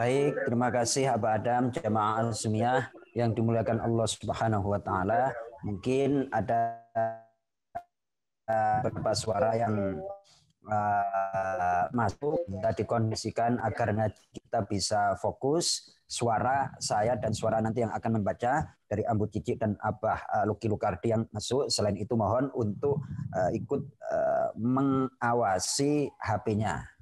Baik, terima kasih Aba Adam, jamaah Al-Sunniyah yang dimuliakan Allah Subhanahu wa taala. Mungkin ada beberapa suara yang masuk, kita dikondisikan agar kita bisa fokus. Suara saya dan suara nanti yang akan membaca dari Ambu Cici dan Abah Luki Lukardi yang masuk. Selain itu mohon untuk ikut mengawasi HP-nya.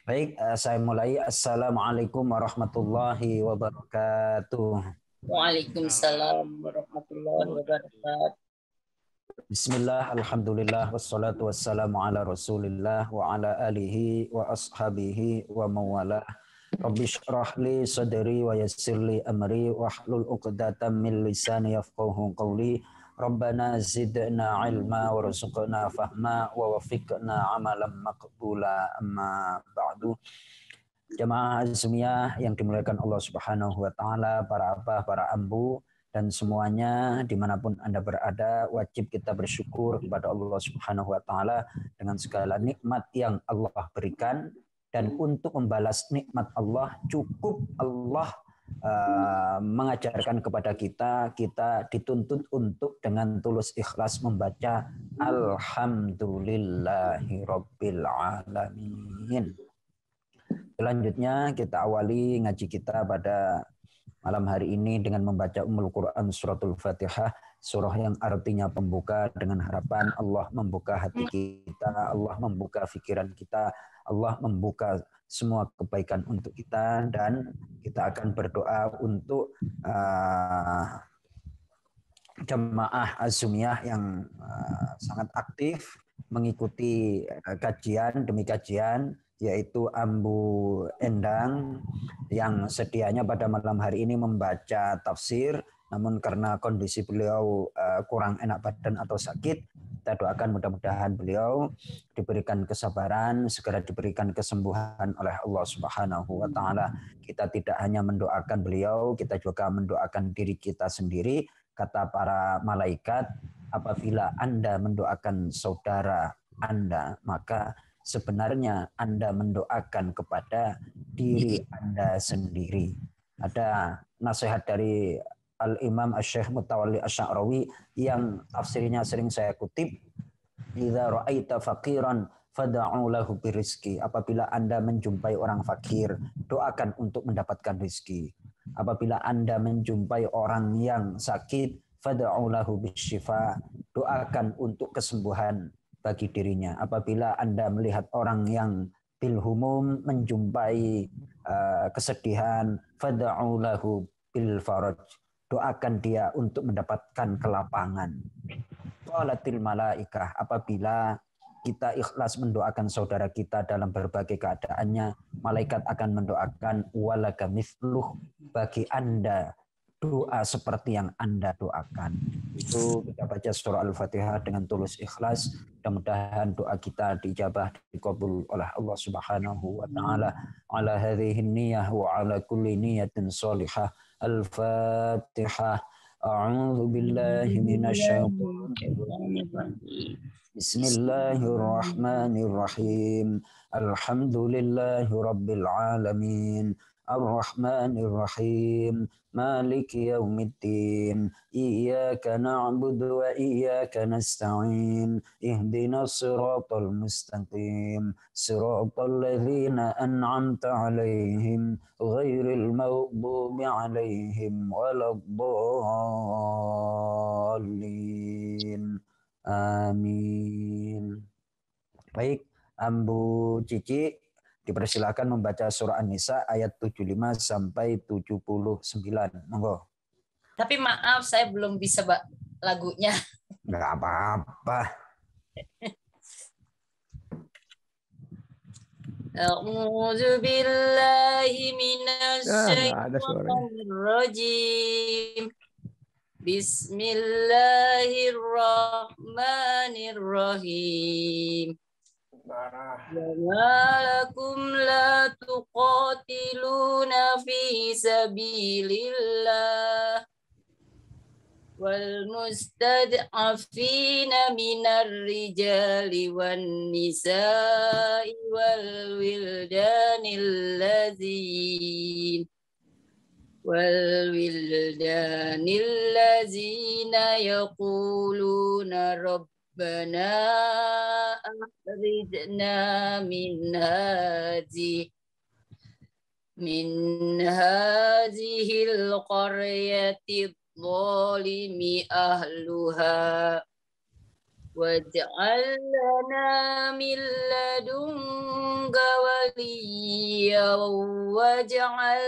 Baik, saya mulai. Assalamualaikum warahmatullahi wabarakatuh. Waalaikumsalam warahmatullahi wabarakatuh. Bismillah, alhamdulillah, wassalatu wassalamu ala rasulillah wa ala alihi wa ashabihi wa mawala. Rabbi syrah li sadri wa yassir li amri wahlul uqdatam min lisani yafqahu qawli. Rabbana zidna ilma warzuqna fahma wa wafiqna amalan maqbula amma ba'du. Jamaah Azmiyah yang dimuliakan Allah Subhanahu wa taala, para abah, para ambu dan semuanya dimanapun Anda berada, wajib kita bersyukur kepada Allah Subhanahu wa taala dengan segala nikmat yang Allah berikan, dan untuk membalas nikmat Allah cukup Allah mengajarkan kepada kita dituntut untuk dengan tulus ikhlas membaca Alhamdulillahirabbil alamin. Selanjutnya kita awali ngaji kita pada malam hari ini dengan membaca Ummul Quran Suratul Fatihah, surah yang artinya pembuka, dengan harapan Allah membuka hati kita, Allah membuka pikiran kita, Allah membuka semua kebaikan untuk kita, dan kita akan berdoa untuk jemaah Azumiyah yang sangat aktif mengikuti kajian demi kajian, yaitu Ambu Endang yang sedianya pada malam hari ini membaca tafsir, namun karena kondisi beliau kurang enak badan atau sakit, kita doakan mudah-mudahan beliau diberikan kesabaran, segera diberikan kesembuhan oleh Allah Subhanahu wa taala. Kita tidak hanya mendoakan beliau, kita juga mendoakan diri kita sendiri. Kata para malaikat, apabila Anda mendoakan saudara Anda, maka sebenarnya Anda mendoakan kepada diri Anda sendiri. Ada nasihat dari Al-Imam Asy-Syaikh Mutawalli Asy-Sya'rawi yang tafsirnya sering saya kutip, "Idza ra'aita faqiran fad'u lahu birizqi." Apabila Anda menjumpai orang fakir, doakan untuk mendapatkan rezeki. Apabila Anda menjumpai orang yang sakit, fad'u lahu bisyifa, doakan untuk kesembuhan bagi dirinya. Apabila Anda melihat orang yang bil humum, menjumpai kesedihan, fad'u lahu bil faraj, doakan dia untuk mendapatkan kelapangan. Qalatil malaikah, apabila kita ikhlas mendoakan saudara kita dalam berbagai keadaannya, malaikat akan mendoakan walaka mithluh, bagi Anda doa seperti yang Anda doakan. Itu kita baca surah Al-Fatihah dengan tulus ikhlas. Mudah-mudahan doa kita dijabah, dikabul oleh Allah Subhanahu wa taala. Ala hadhihi niyyah wa ala kulli niyyatin shalihah. Al-Fatihah. A'udzu billahi minasyaitonir rajim. Bismillahirrahmanirrahim. Alhamdulillahirabbil alamin. Ar-Rahmanir-Rahim. Maliki yaumiddin. Iyyaka na'budu wa iyyaka nasta'in. Ihdinas siratal mustaqim. Siratal ladzina an'amta 'alaihim ghairil maghdubi 'alaihim waladdallin. Amin. Baik, Ambu Cici dipersilakan membaca surah An-Nisa ayat 75 sampai 79. Monggo. Tapi maaf, saya belum bisa lagunya. Enggak apa-apa. A'udzu billahi minasyaitonir rajim. Bismillahirrahmanirrahim. Walakum la tuqatiluna fi sabilillah والمستضعفين من الرجال والنساء والولدان الذين يقولون ربنا أخرجنا من هذه القرية الظالم أهلها واجعل لنا من لدنك وليا واجعل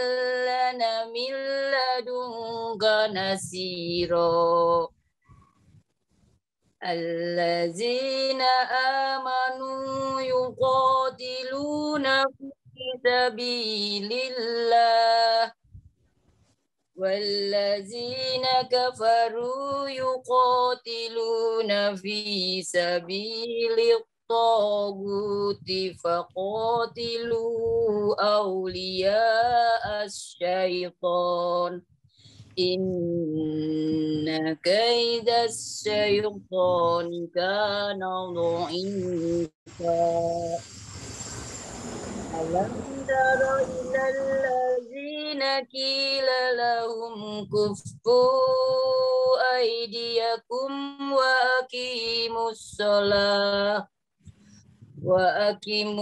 لنا من لدنك نصيرا الذين آمنوا يقاتلون في سبيل الله والذين كفروا يقاتلون في سبيل الطاغوت فقاتلوا أولياء الشيطان إن كيد الشيطان كان ضعيفا ألم تر إلى الذين قيل لهم كفوا أيديكم وأقيموا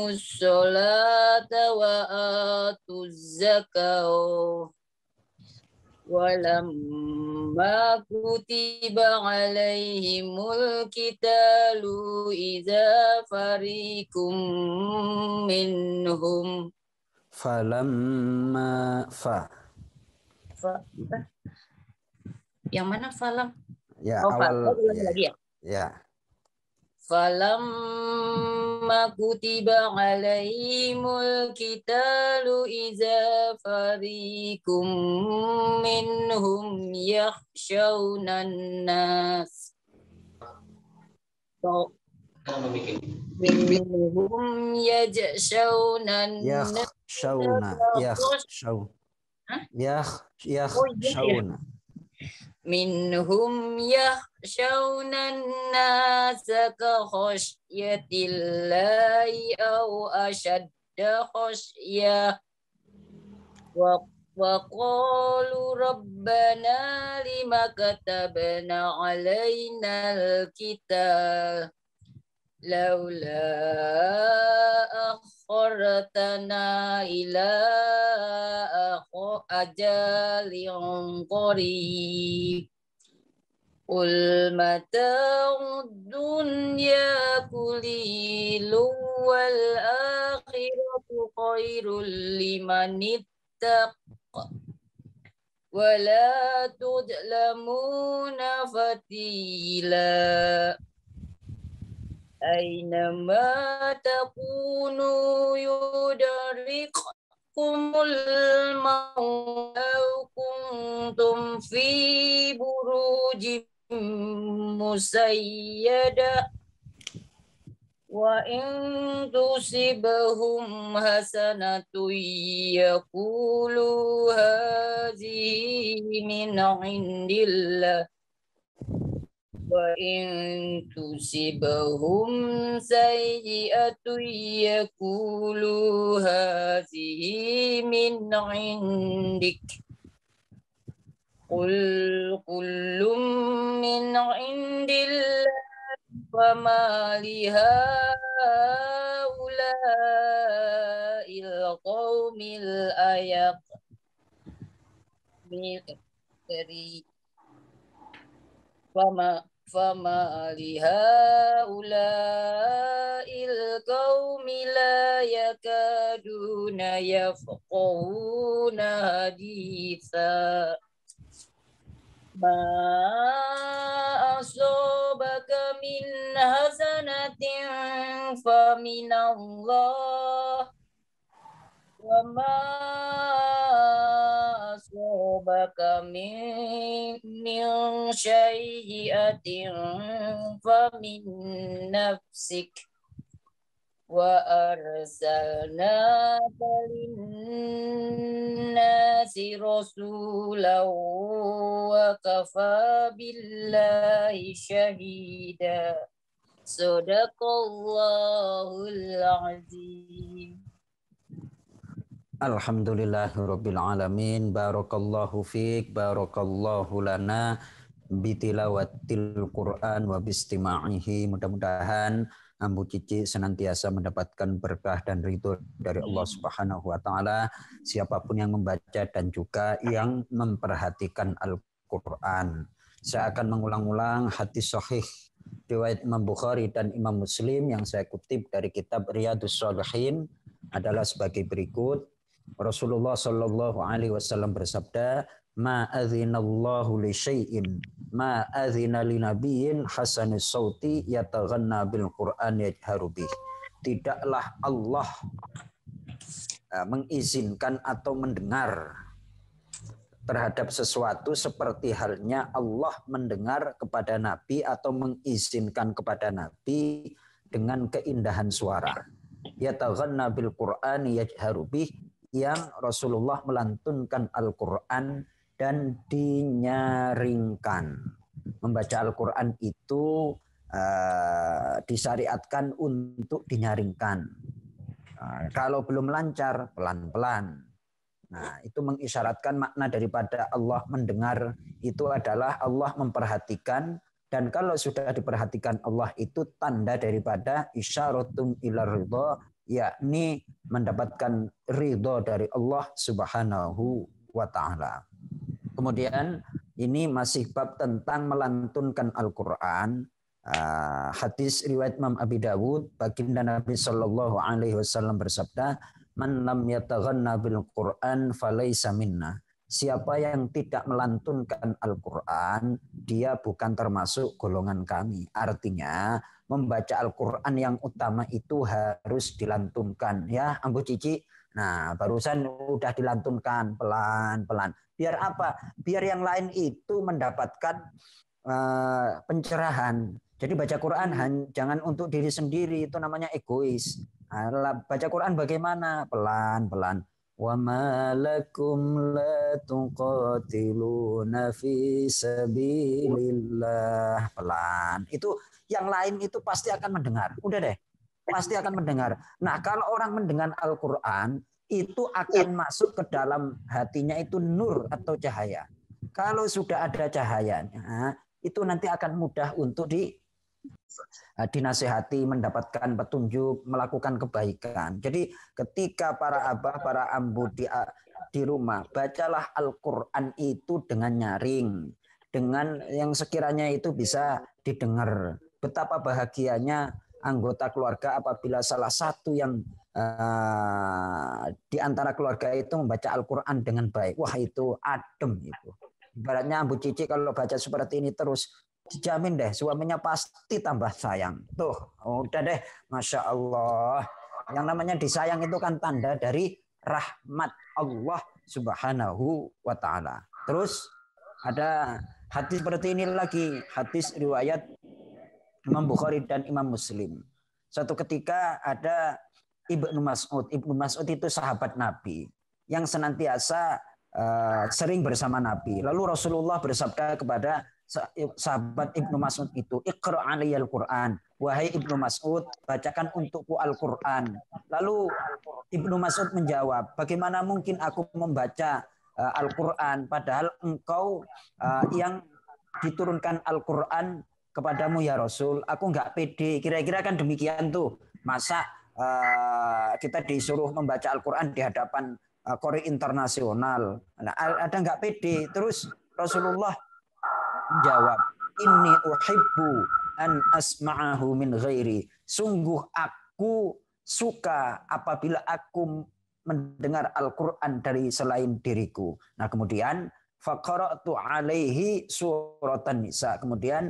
الصلاة وآتوا الزكاة ولما كتب عليهم القتال إذا فريق منهم yang mana falam? Ya, awal ya. lagi ya? Ya. Falamma kutiba alaihimul qitalu iza fariqum minhum yakhshawnan nas. Minhum yakhshawnan minhum yakhshawnan nasa ka khasyyatillahi aw ashadda khasyyah wa qalu rabbana lima katabna alaina alkitab laula akhartana ila ajalin qarib qul mata'ud dunya qulilu wal akhiratu khairul liman ittaqa wala tudlamuna fatila Aynama takunu yudarikumul maut law kuntum fi burujim musayyada wa in tusibhum hasanatu yaqulu hazihi min indillah wa in tusibhum sayyi'atu yaqulu hazihi min indik qul kullum min indillah wa ma li haula'il qaumil ayaq dari Fama lihaula'il qaumi la yakaduna yafqahuna haditha ma asabaka min hasanatin faminallah wa ma asabaka min syai'atin famin nafsik وأرسلناك للناس رسولا وكفى بالله شهيدا صدق الله العظيم. Alhamdulillahirabbil alamin. Barakallahu fiik, barakallahu lana bitilawatil Quran wa bistima'ihi. Mudah-mudahan Ambu Cici senantiasa mendapatkan berkah dan ridho dari Allah Subhanahu wa taala, siapapun yang membaca dan juga yang memperhatikan Al-Qur'an. Saya akan mengulang-ulang hadis sahih riwayat Imam Bukhari dan Imam Muslim yang saya kutip dari kitab Riyadhus Shalihin adalah sebagai berikut. Rasulullah Shallallahu Alaihi Wasallam bersabda, ma adzinallahu li syai'in ma adzina li nabiyyin hasanis sauti yataghanna bil Qur'an yajharu bih. Tidaklah Allah mengizinkan atau mendengar terhadap sesuatu seperti halnya Allah mendengar kepada Nabi atau mengizinkan kepada Nabi dengan keindahan suara. Yataghanna bil Qur'an yajharu bih, yang Rasulullah melantunkan Al-Quran dan dinyaringkan. Membaca Al-Quran itu disyariatkan untuk dinyaringkan. Kalau belum lancar, pelan-pelan. Nah, itu mengisyaratkan makna daripada Allah mendengar itu adalah Allah memperhatikan, dan kalau sudah diperhatikan Allah itu tanda daripada isyaratum ila ridha, yakni mendapatkan ridho dari Allah Subhanahu wa taala. Kemudian ini masih bab tentang melantunkan Al-Qur'an. Hadis riwayat Imam Abi Dawud, baginda Nabi sallallahu alaihi wasallam bersabda, "Man lam yataghanna bil Qur'an falaysa minna." Siapa yang tidak melantunkan Al-Qur'an, dia bukan termasuk golongan kami. Artinya membaca Al-Quran yang utama itu harus dilantunkan. Ya, Ambu Cici. Nah, barusan udah dilantunkan pelan-pelan. Biar apa? Biar yang lain itu mendapatkan pencerahan. Jadi baca Quran jangan untuk diri sendiri, itu namanya egois. Nah, baca Quran bagaimana? Pelan-pelan. Wa ma lakum la tuqatiluna fi sabilillah. Pelan. Itu yang lain itu pasti akan mendengar. Udah deh, pasti akan mendengar. Nah, kalau orang mendengar Al-Quran, itu akan masuk ke dalam hatinya itu nur atau cahaya. Kalau sudah ada cahayanya, itu nanti akan mudah untuk dinasihati, mendapatkan petunjuk, melakukan kebaikan. Jadi ketika para abah, para ambu di rumah, bacalah Al-Quran itu dengan nyaring, dengan yang sekiranya itu bisa didengar. Betapa bahagianya anggota keluarga apabila salah satu yang di antara keluarga itu membaca Al-Quran dengan baik. Wah, itu adem itu. Ibaratnya Ambu Cici kalau baca seperti ini terus, dijamin deh suaminya pasti tambah sayang. Tuh, udah deh, Masya Allah. Yang namanya disayang itu kan tanda dari rahmat Allah Subhanahu wa ta'ala. Terus ada hadis seperti ini lagi, hadis riwayat Imam Bukhari dan Imam Muslim. Suatu ketika ada Ibnu Mas'ud. Ibnu Mas'ud itu sahabat Nabi yang senantiasa sering bersama Nabi. Lalu Rasulullah bersabda kepada sahabat Ibnu Mas'ud itu, "Iqra' aliyal Qur'an." Wahai Ibnu Mas'ud, bacakan untukku Al-Qur'an. Lalu Ibnu Mas'ud menjawab, "Bagaimana mungkin aku membaca Al-Qur'an padahal engkau yang diturunkan Al-Qur'an kepadamu ya Rasul, aku nggak pede." Kira-kira kan demikian tuh. Masa kita disuruh membaca Al-Quran di hadapan qori internasional. Nah, ada nggak pede? Terus Rasulullah menjawab, "Inni uhibbu an asma'ahu min ghairi." Sungguh aku suka apabila aku mendengar Al-Quran dari selain diriku. Nah, kemudian faqara'tu alaihi suratan Nisa. Kemudian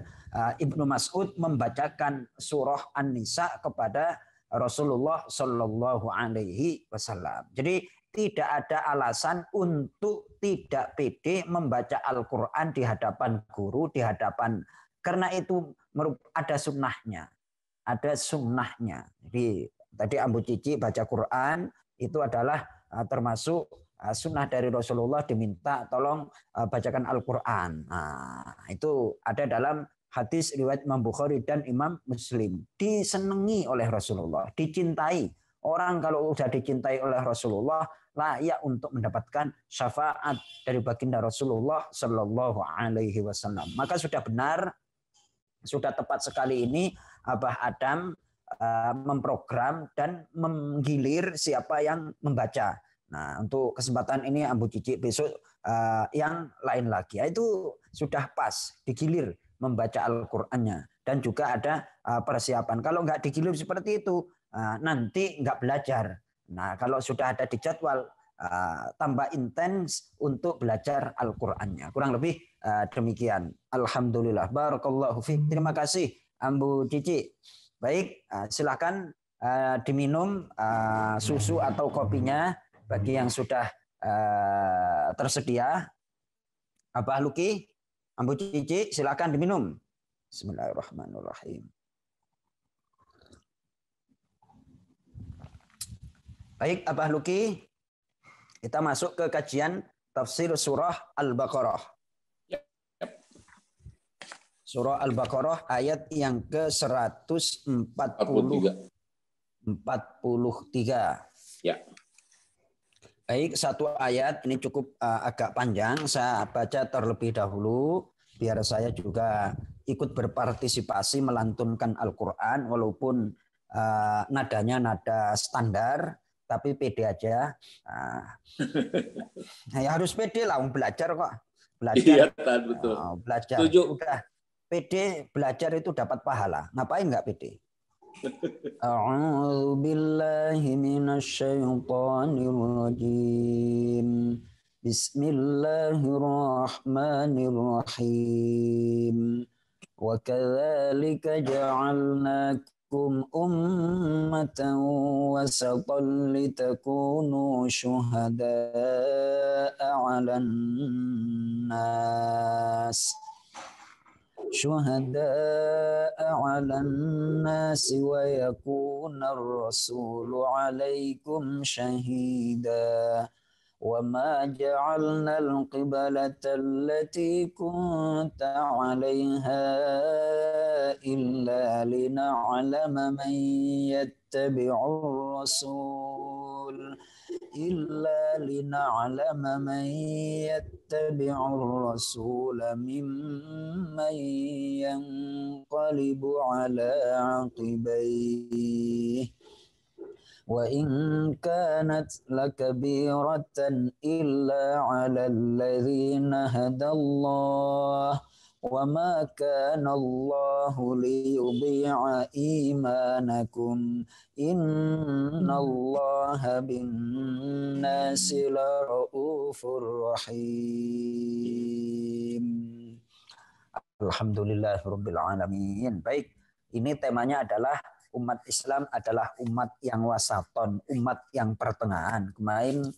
Ibnu Mas'ud membacakan surah An-Nisa kepada Rasulullah Shallallahu Alaihi Wasallam. Jadi tidak ada alasan untuk tidak pede membaca Al-Quran di hadapan guru, di hadapan, karena itu ada sunnahnya. Ada sunnahnya. Jadi Tadi Ambu Cici baca Quran itu adalah termasuk sunnah dari Rasulullah, diminta tolong bacakan Al-Quran. Nah, itu ada dalam hadis riwayat Imam Bukhari dan Imam Muslim. Disenangi oleh Rasulullah, dicintai. Orang kalau sudah dicintai oleh Rasulullah layak untuk mendapatkan syafaat dari baginda Rasulullah Shallallahu Alaihi Wasallam. Maka sudah benar, sudah tepat sekali ini Abah Adam memprogram dan menggilir siapa yang membaca. Nah, untuk kesempatan ini Ambu Cici, besok yang lain lagi. Itu sudah pas digilir membaca Al-Qur'annya, dan juga ada persiapan. Kalau nggak digilir seperti itu, nanti nggak belajar. Nah, kalau sudah ada di jadwal, tambah intens untuk belajar Al-Qur'annya. Kurang lebih demikian. Alhamdulillah. Barakallahu fiik. Terima kasih Ambu Cici. Baik, silakan diminum susu atau kopinya bagi yang sudah tersedia. Abah Luki, Ambu Cici, silakan diminum. Bismillahirrahmanirrahim. Baik, Abah Luki, kita masuk ke kajian tafsir surah Al-Baqarah. Surah Al-Baqarah ayat yang ke-143. Ya. Baik, satu ayat ini cukup agak panjang. Saya baca terlebih dahulu biar saya juga ikut berpartisipasi melantunkan Al-Quran walaupun nadanya nada standar, tapi pede aja. Ya harus pede lah, belajar kok. Belajar. Iya, betul. Belajar. Tujuh. Udah. PD belajar itu dapat pahala. Ngapain nggak PD? A'udzu billahi minasyaitonir rajim. Bismillahirrahmanirrahim. Wa kadzalika ja'alnakum ummatan wasatan litakunu syuhada'a 'alan nas. شهداء على الناس ويكون الرسول عليكم شهيدا وما جعلنا القبلة التي كنت عليها إلا لنعلم من يتبع الرسول ممن ينقلب على عقبيه وإن كانت لكبيرة إلا على الذين هدى الله وما كان الله ليضيع إيمانكم إن الله بالناس لرؤوف رحيم. Alhamdulillahirabbil alamin. Baik, ini temanya adalah umat Islam adalah umat yang wasaton, umat yang pertengahan. Kemarin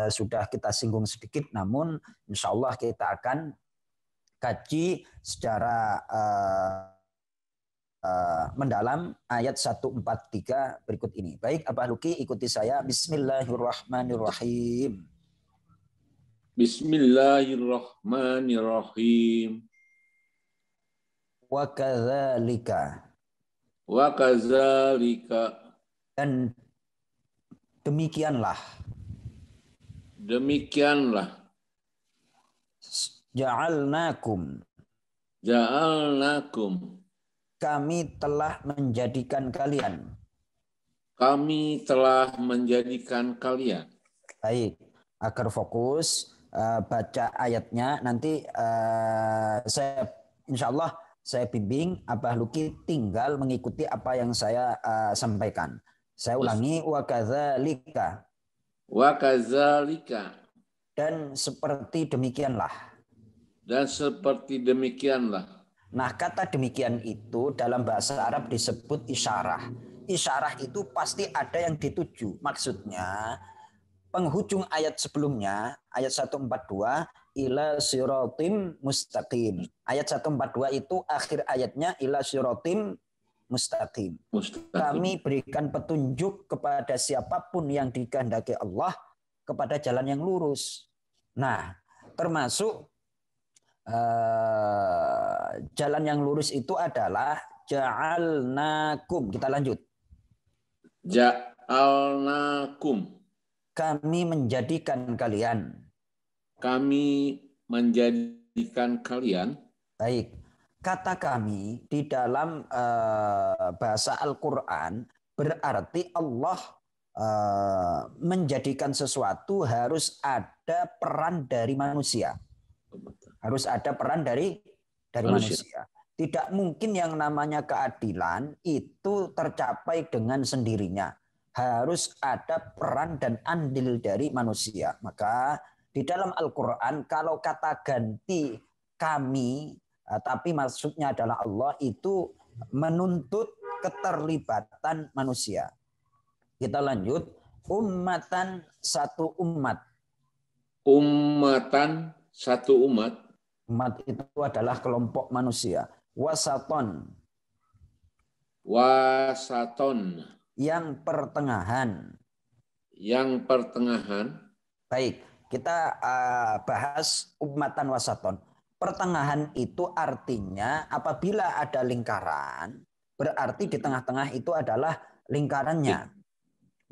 sudah kita singgung sedikit, namun insya Allah kita akan kaji secara mendalam ayat 143 berikut ini. Baik, Abah Luki ikuti saya. Bismillahirrahmanirrahim. Bismillahirrahmanirrahim. Wa kadzalika. Wa kadzalika. Dan demikianlah. Demikianlah. Ja'alnakum. Ja'alnakum. Kami telah menjadikan kalian. Kami telah menjadikan kalian. Baik, agar fokus baca ayatnya. Nanti saya insya Allah saya bimbing, Abah Luki tinggal mengikuti apa yang saya sampaikan. Saya ulangi, wa kadzalika. Wa kadzalika. Dan seperti demikianlah. Dan seperti demikianlah. Nah, kata demikian itu dalam bahasa Arab disebut isyarah. Isyarah itu pasti ada yang dituju. Maksudnya, penghujung ayat sebelumnya, ayat 142, ila siratim mustaqim. Ayat 142 itu akhir ayatnya ila siratim mustaqim. Mustaqim. Kami berikan petunjuk kepada siapapun yang dikehendaki Allah kepada jalan yang lurus. Nah, termasuk jalan yang lurus itu adalah ja'alnakum. Kita lanjut. Ja'alnakum. Kami menjadikan kalian. Kami menjadikan kalian. Baik. Kata kami di dalam bahasa Al-Quran berarti Allah menjadikan sesuatu harus ada peran dari manusia. Harus ada peran dari manusia. Tidak mungkin yang namanya keadilan itu tercapai dengan sendirinya. Harus ada peran dan andil dari manusia. Maka di dalam Al-Quran kalau kata ganti kami, tapi maksudnya adalah Allah, itu menuntut keterlibatan manusia. Kita lanjut. Ummatan, satu umat. Ummatan, satu umat. Umat itu adalah kelompok manusia. Wasaton. Wasaton. Yang pertengahan. Yang pertengahan. Baik, kita bahas ummatan wasaton. Pertengahan itu artinya apabila ada lingkaran, berarti di tengah-tengah itu adalah lingkarannya.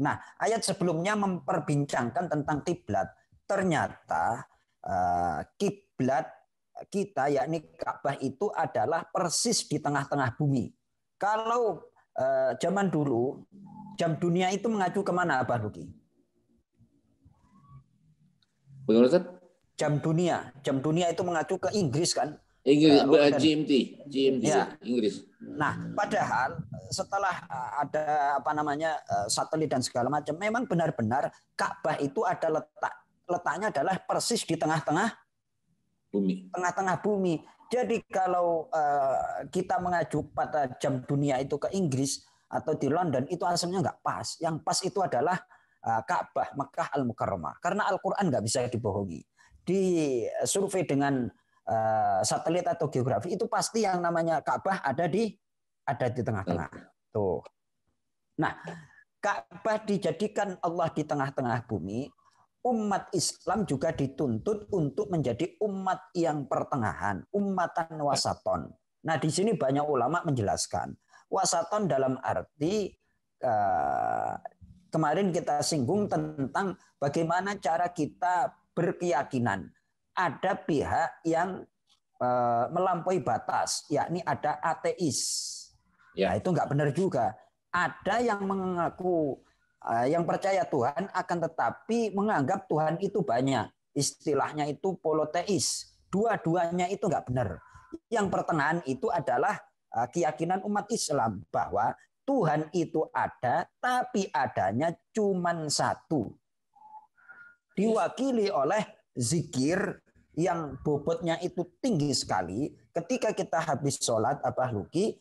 Nah, ayat sebelumnya memperbincangkan tentang kiblat. Ternyata kiblat kita, yakni Ka'bah itu adalah persis di tengah-tengah bumi. Kalau zaman dulu, jam dunia itu mengacu kemana, Abah Luki? Bagaimana, Ustaz? Jam dunia itu mengacu ke Inggris kan? Inggris, GMT ya. Inggris. Nah, padahal setelah ada satelit dan segala macam, memang benar-benar Ka'bah itu ada letaknya adalah persis di tengah-tengah bumi. Tengah-tengah bumi. Jadi kalau kita mengacu pada jam dunia itu ke Inggris atau di London, itu asalnya nggak pas. Yang pas itu adalah Ka'bah Makkah Al-Mukarramah. Karena Al-Quran nggak bisa dibohongi. Di survei dengan satelit atau geografi itu pasti yang namanya Ka'bah ada di tengah-tengah. Tuh. Nah, Ka'bah dijadikan Allah di tengah-tengah bumi. Umat Islam juga dituntut untuk menjadi umat yang pertengahan, ummatan wasaton. Nah, di sini banyak ulama menjelaskan. Wasaton dalam arti kemarin kita singgung tentang bagaimana cara kita berkeyakinan. Ada pihak yang melampaui batas, yakni ada ateis. Ya. Nah, itu nggak benar juga. Ada yang mengaku yang percaya Tuhan, akan tetapi menganggap Tuhan itu banyak. Istilahnya itu poloteis. Dua-duanya itu nggak benar. Yang pertengahan itu adalah keyakinan umat Islam bahwa Tuhan itu ada, tapi adanya cuman satu. Diwakili oleh zikir yang bobotnya itu tinggi sekali. Ketika kita habis sholat, Abah Luki,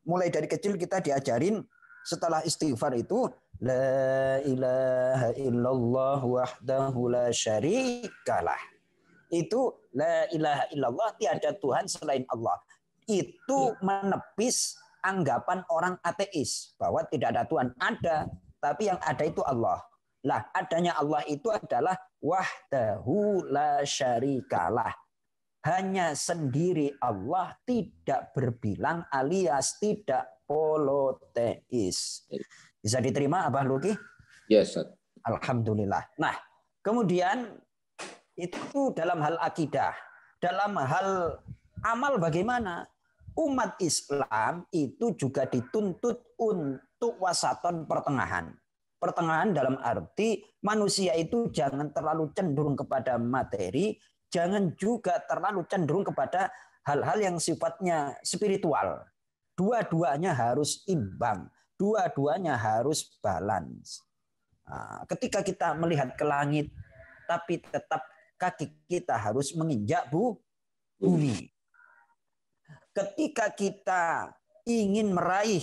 mulai dari kecil kita diajarin setelah istighfar itu, la ilaha illallah wahdahu la syarikalah. Itu la ilaha illallah, tiada Tuhan selain Allah. Itu menepis anggapan orang ateis bahwa tidak ada Tuhan. Ada, tapi yang ada itu Allah. Lah, adanya Allah itu adalah wahdahu la syarikalah. Hanya sendiri Allah, tidak berbilang alias tidak poloteis. Bisa diterima Abah Luki? Yes, sir. Alhamdulillah. Nah, kemudian itu dalam hal akidah. Dalam hal amal bagaimana? Umat Islam itu juga dituntut untuk wasaton pertengahan. Pertengahan dalam arti manusia itu jangan terlalu cenderung kepada materi, jangan juga terlalu cenderung kepada hal-hal yang sifatnya spiritual. Dua-duanya harus imbang, dua-duanya harus balance. Nah, ketika kita melihat ke langit, tapi tetap kaki kita harus menginjak bumi. Ketika kita ingin meraih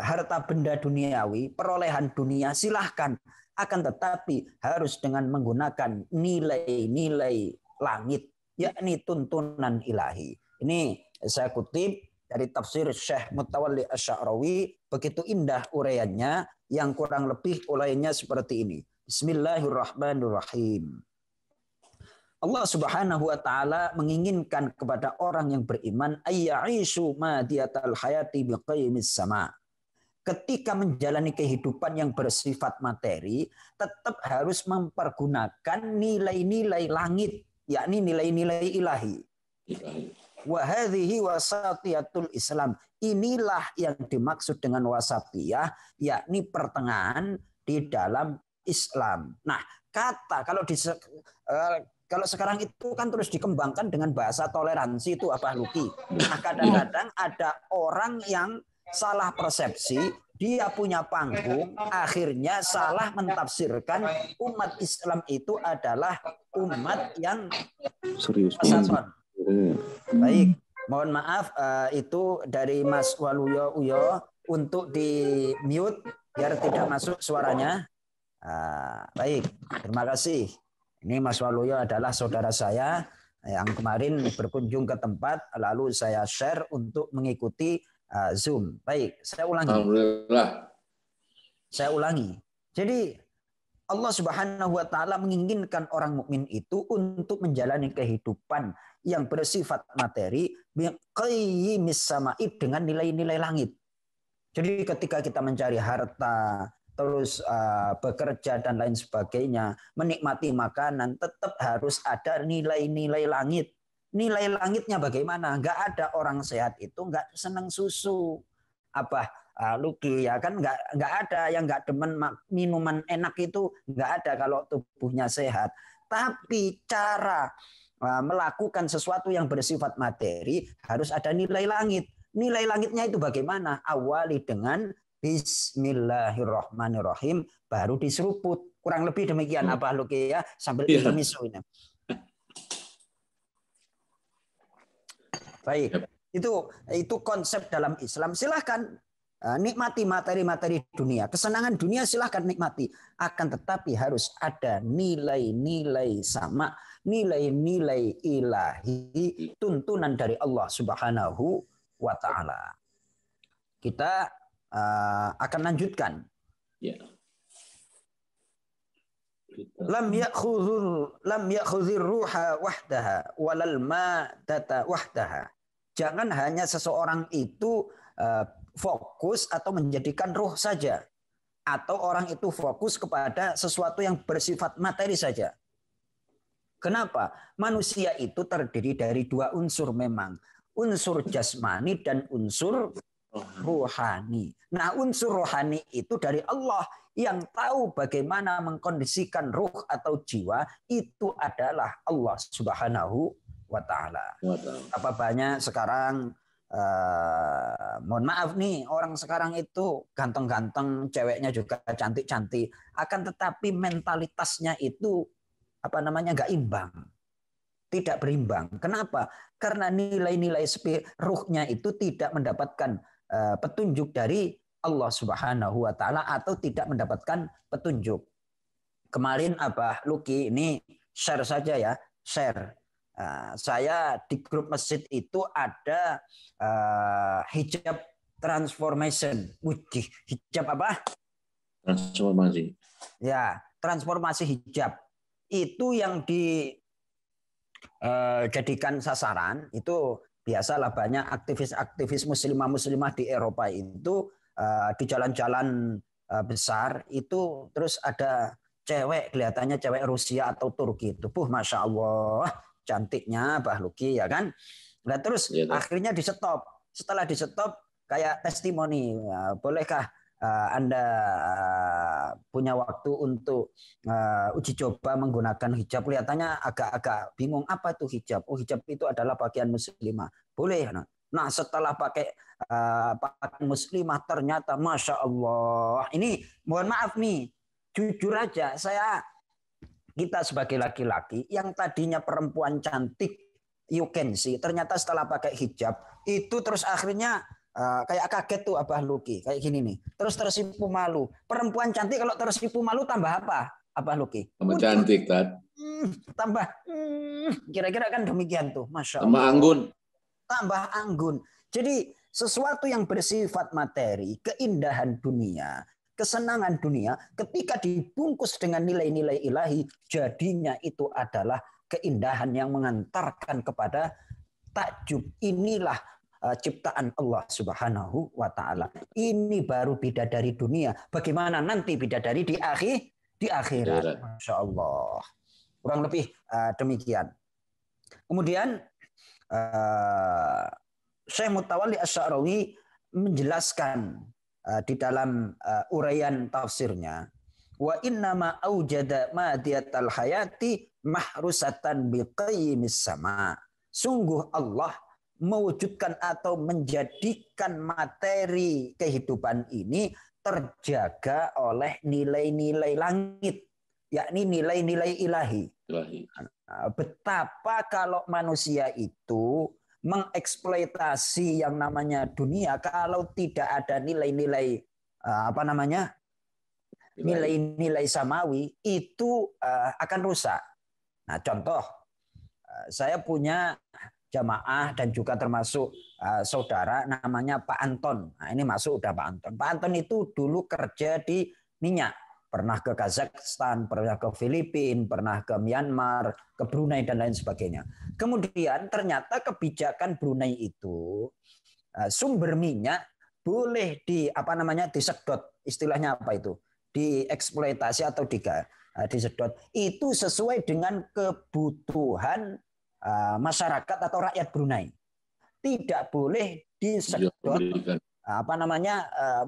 harta benda duniawi, perolehan dunia, silahkan. Akan tetapi harus dengan menggunakan nilai-nilai langit, yakni tuntunan ilahi. Ini saya kutip dari tafsir Syekh Mutawalli Asy-Sya'rawi, begitu indah uraiannya, yang kurang lebih uraiannya seperti ini. Bismillahirrahmanirrahim. Allah Subhanahu wa taala menginginkan kepada orang yang beriman ayya'ishu madiyatal hayati biqaimis sama. Ketika menjalani kehidupan yang bersifat materi, tetap harus mempergunakan nilai-nilai langit, yakni nilai-nilai ilahi. Wa hadhihi wasatiyatul Islam. Inilah yang dimaksud dengan wasatiyah, yakni pertengahan di dalam Islam. Nah, kata kalau sekarang itu kan terus dikembangkan dengan bahasa toleransi itu apa Luki. Nah, kadang-kadang ada orang yang salah persepsi, dia punya panggung, akhirnya salah mentafsirkan umat Islam itu adalah umat yang serius. Baik, mohon maaf itu dari Mas Waluyo Uyo untuk di mute biar tidak masuk suaranya. Baik, terima kasih. Ini Mas Waluyo adalah saudara saya yang kemarin berkunjung ke tempat, lalu saya share untuk mengikuti Zoom. Baik, saya ulangi. Alhamdulillah. Saya ulangi. Jadi Allah Subhanahu wa taala menginginkan orang mukmin itu untuk menjalani kehidupan yang bersifat materi biqayyimis sama'i dengan nilai-nilai langit. Jadi ketika kita mencari harta, terus bekerja dan lain sebagainya, menikmati makanan, tetap harus ada nilai-nilai langit. Nilai langitnya bagaimana? Enggak ada orang sehat itu enggak senang susu. Apa Luki ya kan enggak ada yang enggak demen minuman enak itu enggak ada kalau tubuhnya sehat. Tapi cara melakukan sesuatu yang bersifat materi harus ada nilai langit. Nilai langitnya itu bagaimana? Awali dengan Bismillahirrahmanirrahim baru diseruput. Kurang lebih demikian apa Luki ya sambil intermezzo ini. Baik, itu konsep dalam Islam. Silahkan nikmati materi-materi dunia, kesenangan dunia silahkan nikmati. Akan tetapi harus ada nilai-nilai sama, nilai-nilai ilahi, tuntunan dari Allah Subhanahu wa taala. Kita akan lanjutkan. Ya. Lam ya'khudhir ruha wahdaha walal madata wahdaha. Jangan hanya seseorang itu fokus atau menjadikan ruh saja, atau orang itu fokus kepada sesuatu yang bersifat materi saja. Kenapa? Manusia itu terdiri dari dua unsur memang, unsur jasmani dan unsur rohani. Nah, unsur rohani itu dari Allah. Yang tahu bagaimana mengkondisikan ruh atau jiwa itu adalah Allah Subhanahu wa taala. Apa banyak sekarang mohon maaf nih, orang sekarang itu ganteng-ganteng, ceweknya juga cantik-cantik, akan tetapi mentalitasnya itu enggak imbang. Tidak berimbang. Kenapa? Karena nilai-nilai ruhnya itu tidak mendapatkan petunjuk dari Allah Subhanahu wa taala atau tidak mendapatkan petunjuk. Kemarin Abah Luki ini share saja ya, share. Saya di grup masjid itu ada hijab transformation. Hijab apa? Transformasi. Ya, transformasi hijab. Itu yang dijadikan sasaran, itu biasalah banyak aktivis-aktivis muslimah-muslimah di Eropa itu di jalan-jalan besar itu terus ada cewek, kelihatannya cewek Rusia atau Turki itu, Masya Allah cantiknya Bah Luki ya kan. Nah terus akhirnya di stop. Setelah di stop kayak testimoni, bolehkah Anda punya waktu untuk uji coba menggunakan hijab? Kelihatannya agak-agak bingung, apa itu hijab? Oh, hijab itu adalah pakaian muslimah. Boleh. Nah setelah pakai pakaian muslimah ternyata Masya Allah. Ini mohon maaf nih, jujur aja kita sebagai laki-laki yang tadinya perempuan cantik, you can see, ternyata setelah pakai hijab itu terus akhirnya kayak kaget tuh Abah Luki, kayak gini nih. Terus tersipu malu. Perempuan cantik kalau tersipu malu tambah apa? Abah Luki? Tambah cantik kan? Tambah kira-kira kan demikian tuh, Masya Allah. Tambah anggun. Tambah anggun. Jadi Sesuatu yang bersifat materi, keindahan dunia, kesenangan dunia, ketika dibungkus dengan nilai-nilai ilahi, jadinya itu adalah keindahan yang mengantarkan kepada takjub. Inilah ciptaan Allah Subhanahu wa taala. Ini baru bidadari dunia. Bagaimana nanti bidadari di akhirat? Masya Allah. Kurang lebih demikian. Kemudian Syekh Mutawalli Asy-Sya'rawi menjelaskan di dalam uraian tafsirnya, wa innama aujada madiyatal hayati mahrusatan biqayyimis sama. Sungguh Allah mewujudkan atau menjadikan materi kehidupan ini terjaga oleh nilai-nilai langit, yakni nilai-nilai ilahi. Betapa kalau manusia itu mengeksploitasi yang namanya dunia, kalau tidak ada nilai-nilai nilai-nilai samawi, itu akan rusak. Nah, contoh, saya punya jamaah dan juga termasuk saudara namanya Pak Anton. Nah, ini masuk udah Pak Anton. Pak Anton itu dulu kerja di minyak. Pernah ke Kazakhstan, pernah ke Filipina, pernah ke Myanmar, ke Brunei dan lain sebagainya. Kemudian ternyata kebijakan Brunei itu sumber minyak boleh disedot, istilahnya apa itu? Dieksploitasi atau disedot. Itu sesuai dengan kebutuhan masyarakat atau rakyat Brunei. Tidak boleh disedot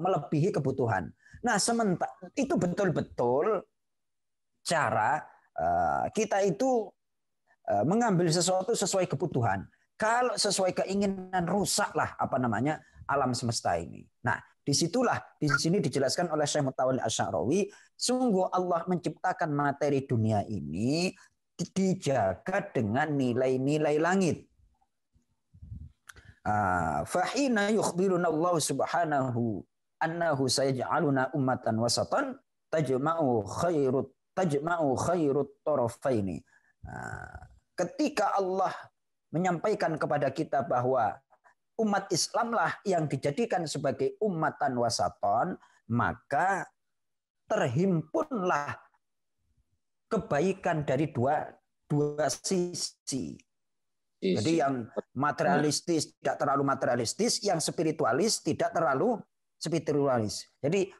melebihi kebutuhan. Nah, sementara itu betul-betul cara kita itu mengambil sesuatu sesuai kebutuhan. Kalau sesuai keinginan, rusaklah alam semesta ini. Nah, disitulah di sini dijelaskan oleh Syekh Mutawalli Asy-Sya'rawi, sungguh Allah menciptakan materi dunia ini dijaga dengan nilai-nilai langit. Fahina yukhbiruna Allah subhanahu annahu sayaj'aluna ummatan wasatan tajma'u khairut tarafaini. Ketika Allah menyampaikan kepada kita bahwa umat Islamlah yang dijadikan sebagai ummatan wasatan, maka terhimpunlah kebaikan dari dua sisi. Jadi yang materialistis tidak terlalu materialistis, yang spiritualis tidak terlalu spiritualis. Jadi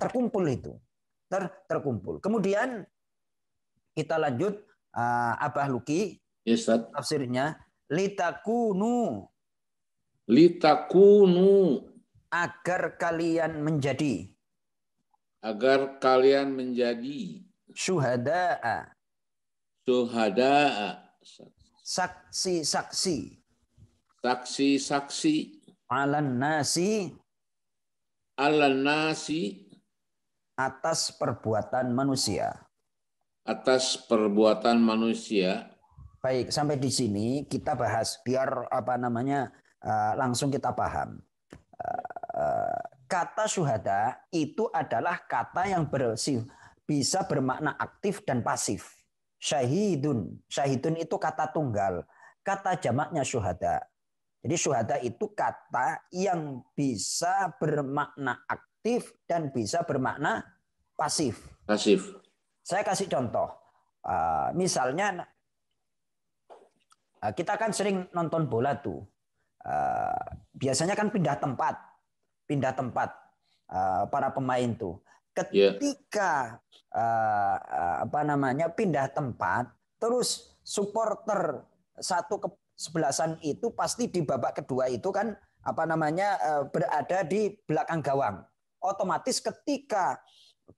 terkumpul itu. Terkumpul. Kemudian kita lanjut Abah Luki, tafsirnya litakunu agar kalian menjadi syuhada'a saksi-saksi alan nasi atas perbuatan manusia. Baik, sampai di sini kita bahas biar langsung kita paham. Kata syuhada itu adalah kata yang bisa bermakna aktif dan pasif. Syahidun itu kata tunggal, kata jamaknya syuhada. Jadi syuhada itu kata yang bisa bermakna aktif dan bisa bermakna pasif. Saya kasih contoh. Misalnya kita kan sering nonton bola tuh. Biasanya kan pindah tempat para pemain tuh. Ketika pindah tempat, terus supporter satu kesebelasan itu pasti di babak kedua itu kan berada di belakang gawang. Otomatis ketika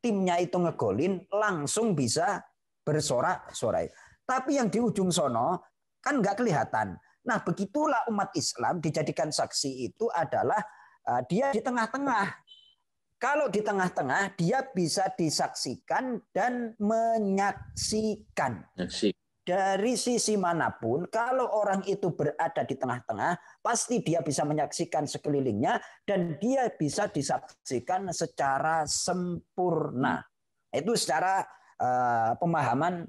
timnya itu ngegolin langsung bisa bersorak-sorai. Tapi yang di ujung sono kan nggak kelihatan. Nah, begitulah umat Islam dijadikan saksi itu adalah dia di tengah-tengah. Kalau di tengah-tengah, dia bisa disaksikan dan menyaksikan. Dari sisi manapun, kalau orang itu berada di tengah-tengah, pasti dia bisa menyaksikan sekelilingnya dan dia bisa disaksikan secara sempurna. Itu secara pemahaman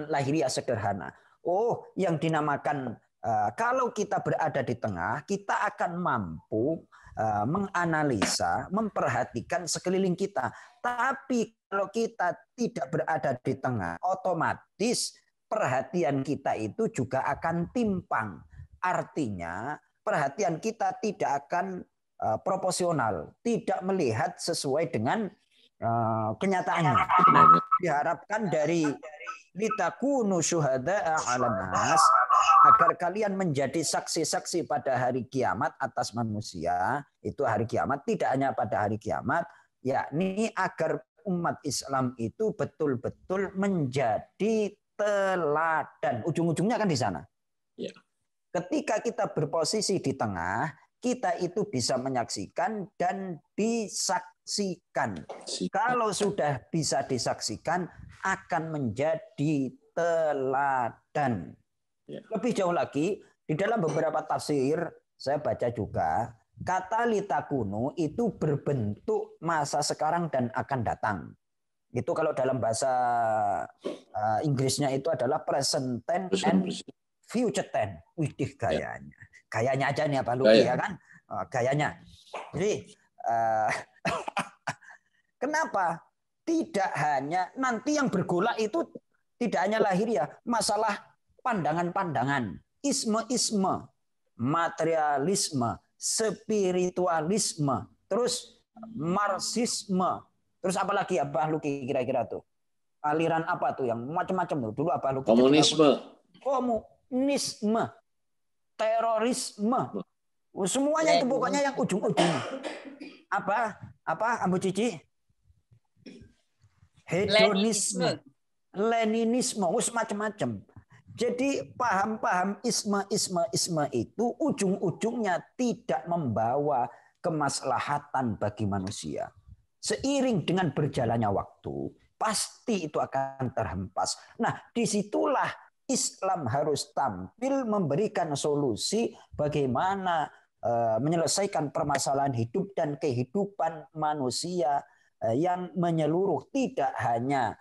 lahiriah sederhana. Oh, yang dinamakan Kalau kita berada di tengah, kita akan mampu menganalisa, memperhatikan sekeliling kita. Tapi kalau kita tidak berada di tengah, otomatis perhatian kita itu juga akan timpang. Artinya, perhatian kita tidak akan proporsional, tidak melihat sesuai dengan kenyataannya. Nah, diharapkan dari litakunu syuhada'a 'alan nas, agar kalian menjadi saksi-saksi pada hari kiamat atas manusia. Itu hari kiamat tidak hanya pada hari kiamat, yakni agar umat Islam itu betul-betul menjadi teladan. Ujung-ujungnya kan di sana. Ya. Ketika kita berposisi di tengah, kita itu bisa menyaksikan dan disaksikan. Kalau sudah bisa disaksikan, akan menjadi teladan. Lebih jauh lagi, di dalam beberapa tafsir, saya baca juga, kata litakunu itu berbentuk masa sekarang dan akan datang. Itu kalau dalam bahasa Inggrisnya itu adalah present tense and future tense. Widih gayanya. Gayanya aja nih Pak Luki ya kan? Gayanya. Jadi, kenapa? Tidak hanya nanti yang bergolak itu tidak hanya lahir ya, masalah pandangan-pandangan, isme-isme, materialisme, spiritualisme, terus marxisme, terus apa lagi ya Pak Luki kira-kira tuh? Aliran apa tuh yang macam-macam tuh? Dulu apa Luki? Komunisme, terorisme, semuanya itu pokoknya yang ujung-ujungnya. Apa Ambu Cici? Hedonisme, Leninisme, macam-macam. Jadi paham-paham isme itu ujung-ujungnya tidak membawa kemaslahatan bagi manusia. Seiring dengan berjalannya waktu, pasti itu akan terhempas. Nah, disitulah Islam harus tampil memberikan solusi bagaimana menyelesaikan permasalahan hidup dan kehidupan manusia yang menyeluruh, tidak hanya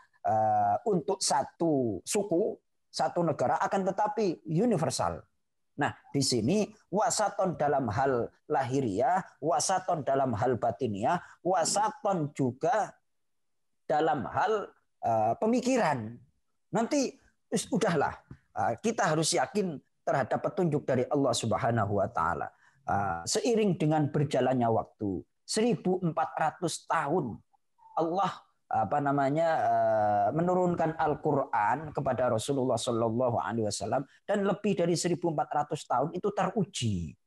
untuk satu suku, satu negara, akan tetapi universal. Nah, di sini wasaton dalam hal lahiriah, wasaton dalam hal batiniah, wasaton juga dalam hal pemikiran. Nanti udahlah, kita harus yakin terhadap petunjuk dari Allah Subhanahu wa taala. Seiring dengan berjalannya waktu, 1400 tahun Allah menurunkan Al-Qur'an kepada Rasulullah Shallallahu alaihi wasallam, dan lebih dari 1400 tahun itu teruji.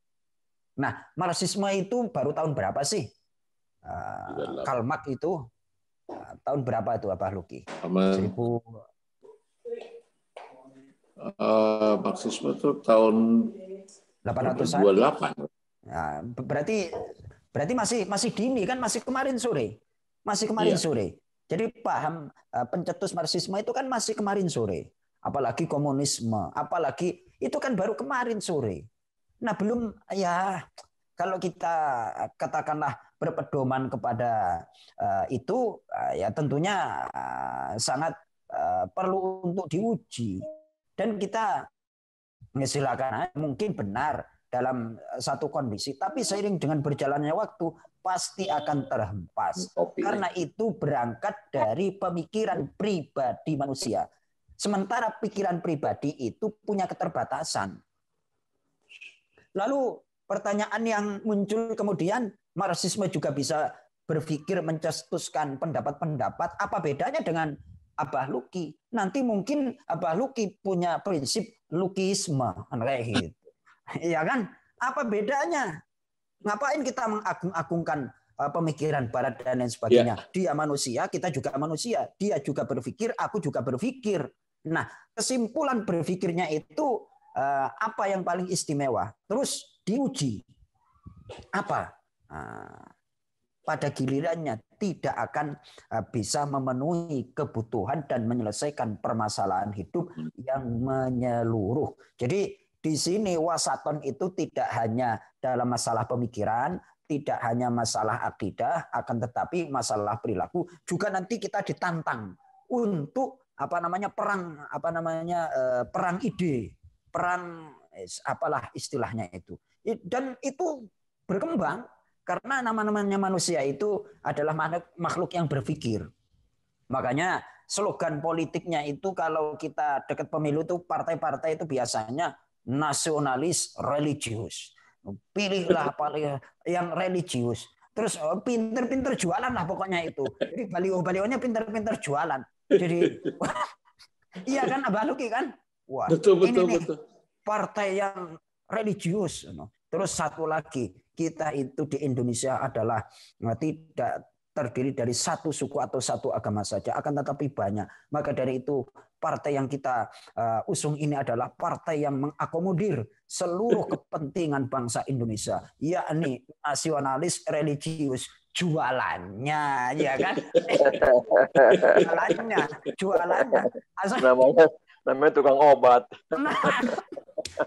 Nah, Marxisme itu baru tahun berapa sih? Karl Marx itu tahun berapa itu Abah Luki? 1000 Marxisme itu tahun 828. Nah, berarti masih dini kan, masih kemarin sore. Sore. Jadi paham pencetus Marxisme itu kan masih kemarin sore. Apalagi komunisme, apalagi itu kan baru kemarin sore. Nah, belum ya, kalau kita katakanlah berpedoman kepada itu, ya tentunya sangat perlu untuk diuji. Dan kita silakan, mungkin benar dalam satu kondisi, tapi seiring dengan berjalannya waktu pasti akan terhempas. Karena itu berangkat dari pemikiran pribadi manusia. Sementara pikiran pribadi itu punya keterbatasan. Lalu pertanyaan yang muncul kemudian, Marxisme juga bisa berpikir mencetuskan pendapat-pendapat. Apa bedanya dengan Abah Luki? Nanti mungkin Abah Luki punya prinsip Lukisme, kayak gitu. Ya kan? Apa bedanya? Ngapain kita mengagung-agungkan pemikiran Barat dan lain sebagainya? Dia manusia, kita juga manusia. Dia juga berpikir, aku juga berpikir. Nah, kesimpulan berpikirnya itu apa yang paling istimewa? Terus diuji. Apa? Pada gilirannya tidak akan bisa memenuhi kebutuhan dan menyelesaikan permasalahan hidup yang menyeluruh. Jadi di sini wasaton itu tidak hanya dalam masalah pemikiran, tidak hanya masalah akidah, akan tetapi masalah perilaku juga nanti kita ditantang untuk perang ide, perang apalah istilahnya itu. Dan itu berkembang karena nama-namanya manusia itu adalah makhluk yang berpikir. Makanya slogan politiknya itu kalau kita dekat pemilu itu partai-partai itu biasanya nasionalis religius. Pilihlah yang religius. Terus pinter-pinter jualan lah pokoknya itu. Jadi baliho-balihonya pinter-pinter jualan. Jadi iya kan Abah Luki kan? Wah, betul. partai yang religius. Terus satu lagi, kita itu di Indonesia adalah tidak terdiri dari satu suku atau satu agama saja, akan tetapi banyak. Maka dari itu partai yang kita usung ini adalah partai yang mengakomodir seluruh kepentingan bangsa Indonesia, yakni nasionalis religius. Jualannya, ya kan? Jualannya. Namanya tukang obat.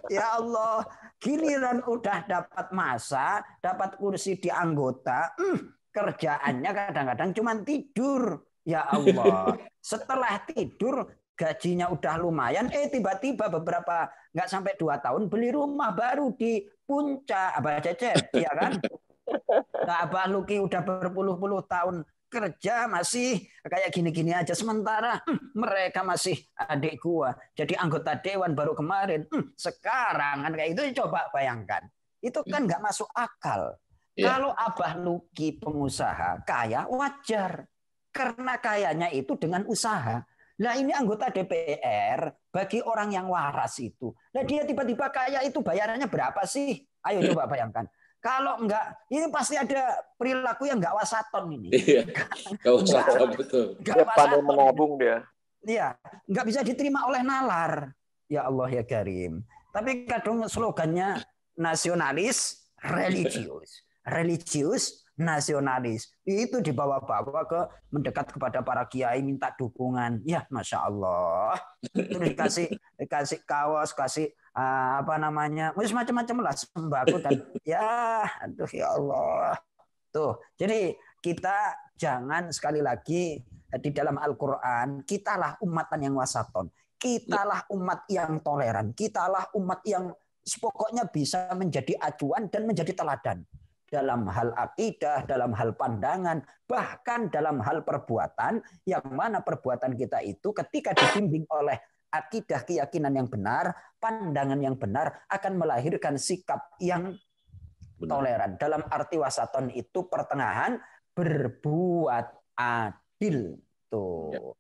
Ya Allah, giliran udah dapat masa, dapat kursi di anggota, kerjaannya kadang-kadang cuma tidur. Ya Allah, setelah tidur gajinya udah lumayan, tiba-tiba beberapa nggak sampai 2 tahun beli rumah baru di Puncak, Abah Cecep, ya kan? Nah, Abah Luki udah berpuluh-puluh tahun kerja masih kayak gini-gini aja, sementara mereka masih adik gua jadi anggota dewan baru kemarin, sekarang kan kayak itu. Coba bayangkan, itu kan nggak masuk akal. Kalau Abah Luki pengusaha kaya wajar karena kayanya itu dengan usaha. Nah ini anggota DPR bagi orang yang waras itu, nah dia tiba-tiba kaya itu bayarannya berapa sih? Ayo coba bayangkan. Kalau enggak, ini pasti ada perilaku yang enggak wasaton ini. Iya, enggak wasaton, betul. Dia pandai menabung dia. Iya, enggak bisa diterima oleh nalar. Ya Allah ya Karim. Tapi kadang slogannya nasionalis, religius. Religius, nasionalis. Itu dibawa-bawa ke mendekat kepada para kiai minta dukungan. Ya, Masya Allah. Terus dikasih kaos, kasih macam-macam lah sembako dan ya aduh ya Allah. Tuh, jadi kita jangan sekali lagi di dalam Al-Qur'an, kitalah umatan yang wasaton. Kitalah umat yang toleran. Kitalah umat yang pokoknya bisa menjadi acuan dan menjadi teladan dalam hal akidah, dalam hal pandangan, bahkan dalam hal perbuatan, yang mana perbuatan kita itu ketika dibimbing oleh akidah keyakinan yang benar, pandangan yang benar akan melahirkan sikap yang toleran. Dalam arti wasaton itu pertengahan, berbuat adil. Tuh.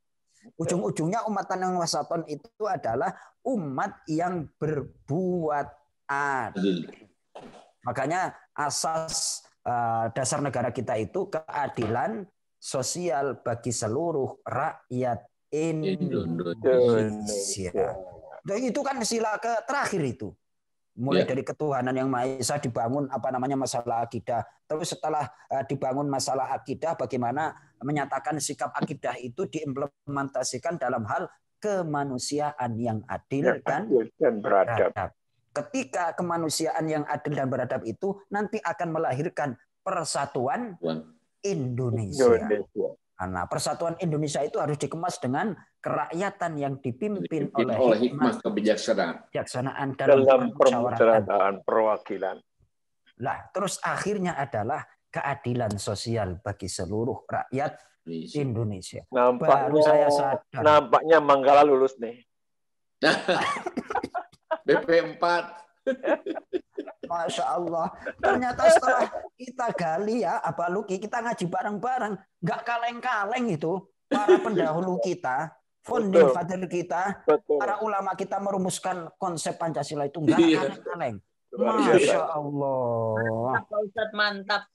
Ujung-ujungnya umatan yang wasaton itu adalah umat yang berbuat adil. Makanya asas dasar negara kita itu keadilan sosial bagi seluruh rakyat Indonesia. Dan itu kan sila terakhir itu. Mulai dari ketuhanan yang Maha Esa dibangun masalah akidah. Terus setelah dibangun masalah akidah, bagaimana menyatakan sikap akidah itu diimplementasikan dalam hal kemanusiaan yang adil dan beradab. Ketika kemanusiaan yang adil dan beradab itu nanti akan melahirkan persatuan Indonesia. Nah, persatuan Indonesia itu harus dikemas dengan kerakyatan yang dipimpin oleh hikmah kebijaksanaan dalam permusyawaratan perwakilan. Lah, terus akhirnya adalah keadilan sosial bagi seluruh rakyat Indonesia. Baru saya sadar. Nampaknya Manggala lulus nih. BP 4. Masya Allah. Ternyata setelah kita gali ya, Abah Luki, kita ngaji bareng-bareng, nggak kaleng-kaleng itu para pendahulu kita, founding father kita, para ulama kita merumuskan konsep Pancasila itu nggak kaleng-kaleng. Masya Allah. Ustaz, mantap.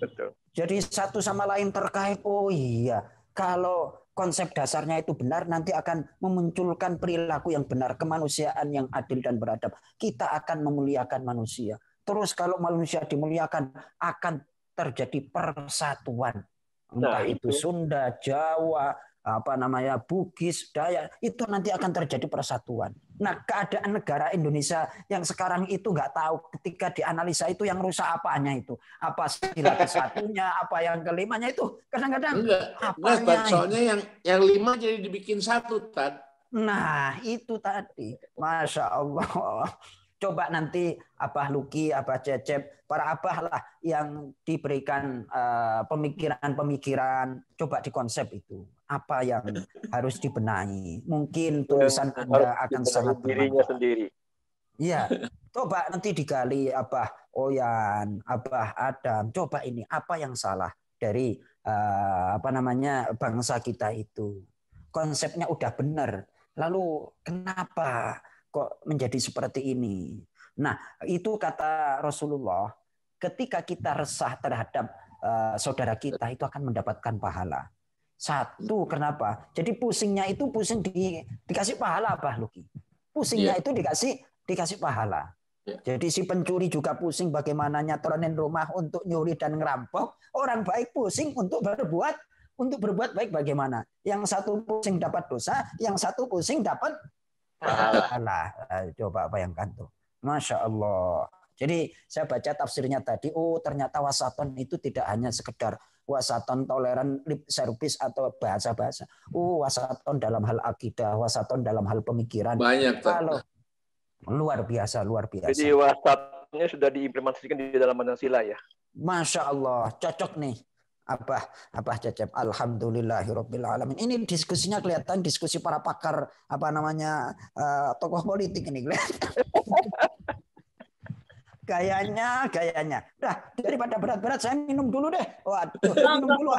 Betul. Jadi satu sama lain terkait. Oh iya, kalau konsep dasarnya itu benar, nanti akan memunculkan perilaku yang benar, kemanusiaan yang adil dan beradab. Kita akan memuliakan manusia. Terus kalau manusia dimuliakan, akan terjadi persatuan. Entah itu Sunda, Jawa, Bugis, Dayak, itu nanti akan terjadi persatuan. Nah, keadaan negara Indonesia yang sekarang itu nggak tahu ketika dianalisa itu yang rusak apanya itu. Apa sila kesatunya, apa yang kelimanya itu kadang-kadang enggak, soalnya yang 5 jadi dibikin 1, Tad. Nah, itu tadi. Masya Allah. Coba nanti Abah Luki, Abah Cecep, para abah lah yang diberikan pemikiran-pemikiran, coba dikonsep itu. Apa yang harus dibenahi. Mungkin tulisan Yang harus Anda akan dibenahi sangat dirinya bermanfaat. sendiri. Iya, coba nanti digali Abah Oyan, Abah Adam. Coba ini apa yang salah dari bangsa kita itu. Konsepnya udah benar. Lalu kenapa kok menjadi seperti ini? Nah, itu kata Rasulullah, ketika kita resah terhadap saudara kita itu akan mendapatkan pahala. Satu, kenapa? Jadi pusingnya itu dikasih pahala Abah Luki. Pusingnya itu dikasih pahala. Jadi si pencuri juga pusing bagaimana nyatorin rumah untuk nyuri dan ngerampok. Orang baik pusing untuk berbuat baik bagaimana. Yang satu pusing dapat dosa, yang satu pusing dapat pahala. Coba bayangkan tuh. Masya Allah. Jadi saya baca tafsirnya tadi, ternyata wasaton itu tidak hanya sekedar wasaton toleran lip service atau bahasa-bahasa. Wasaton dalam hal akidah, wasaton dalam hal pemikiran. Banyak. Kalau luar biasa. Jadi wasatnya sudah diimplementasikan di dalam Pancasila ya. Masya Allah, cocok nih. Abah Cecep, alhamdulillahirabbil alamin. Ini diskusinya kelihatan diskusi para pakar tokoh politik ini kelihatan. Gayanya. Dah, daripada berat-berat saya minum dulu deh. Waduh, minum dulu.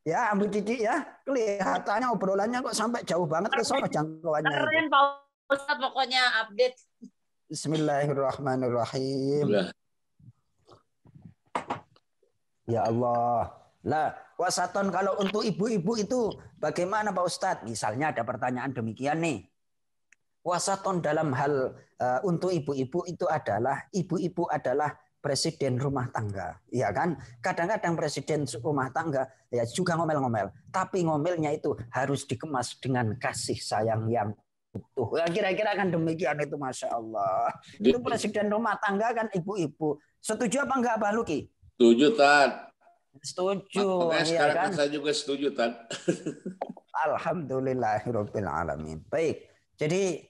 Ya, Ambu Cici ya. Kelihatannya obrolannya kok sampai jauh banget ke sono jangkauannya. Keren Pak Ustadz, pokoknya update. Bismillahirrahmanirrahim. Ya Allah. Lah, wasaton kalau untuk ibu-ibu itu bagaimana Pak Ustadz? Misalnya ada pertanyaan demikian nih. Wasaton dalam hal untuk ibu-ibu itu adalah ibu-ibu adalah presiden rumah tangga, ya kan? Kadang-kadang presiden rumah tangga ya juga ngomel-ngomel, tapi ngomelnya itu harus dikemas dengan kasih sayang yang utuh. Ya, kira-kira kan demikian itu, Masya Allah. Itu presiden rumah tangga kan ibu-ibu. Setuju apa enggak, Abah Luki? Setuju, Tad. Setuju. Makanya ya sekarang kan? saya juga setuju, Tad. Alhamdulillahirabbil alamin. Baik. Jadi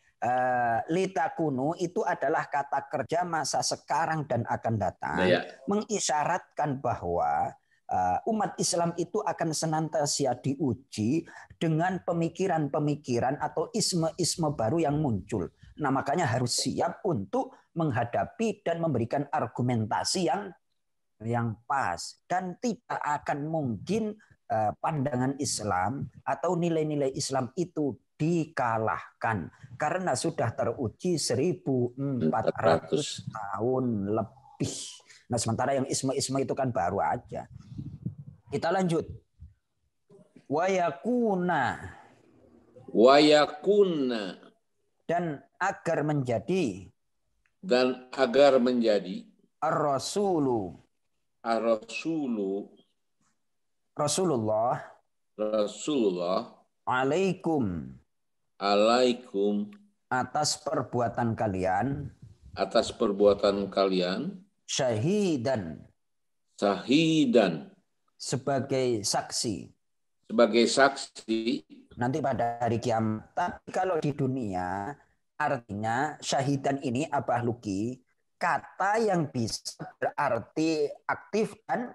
litakunu itu adalah kata kerja masa sekarang dan akan datang, mengisyaratkan bahwa umat Islam itu akan senantiasa diuji dengan pemikiran-pemikiran atau isme-isme baru yang muncul. Nah, makanya harus siap untuk menghadapi dan memberikan argumentasi yang pas, dan tidak akan mungkin pandangan Islam atau nilai-nilai Islam itu dikalahkan karena sudah teruji 1400 tahun lebih. Nah, sementara yang isme-isme itu kan baru aja. Kita lanjut. Wayakuna. Dan agar menjadi. Rasulullah alaikum atas perbuatan kalian syahidan sebagai saksi nanti pada hari kiamat. Tapi kalau di dunia artinya syahidan ini Abah Luki kata yang bisa berarti aktif dan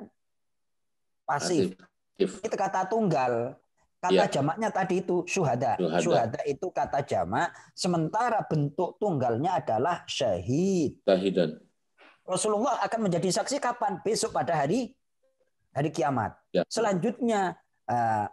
pasif. Itu kata tunggal. Kata jamaknya tadi itu syuhada. Syuhada itu kata jamak, sementara bentuk tunggalnya adalah syahidan. Rasulullah akan menjadi saksi kapan? Besok pada hari kiamat. Selanjutnya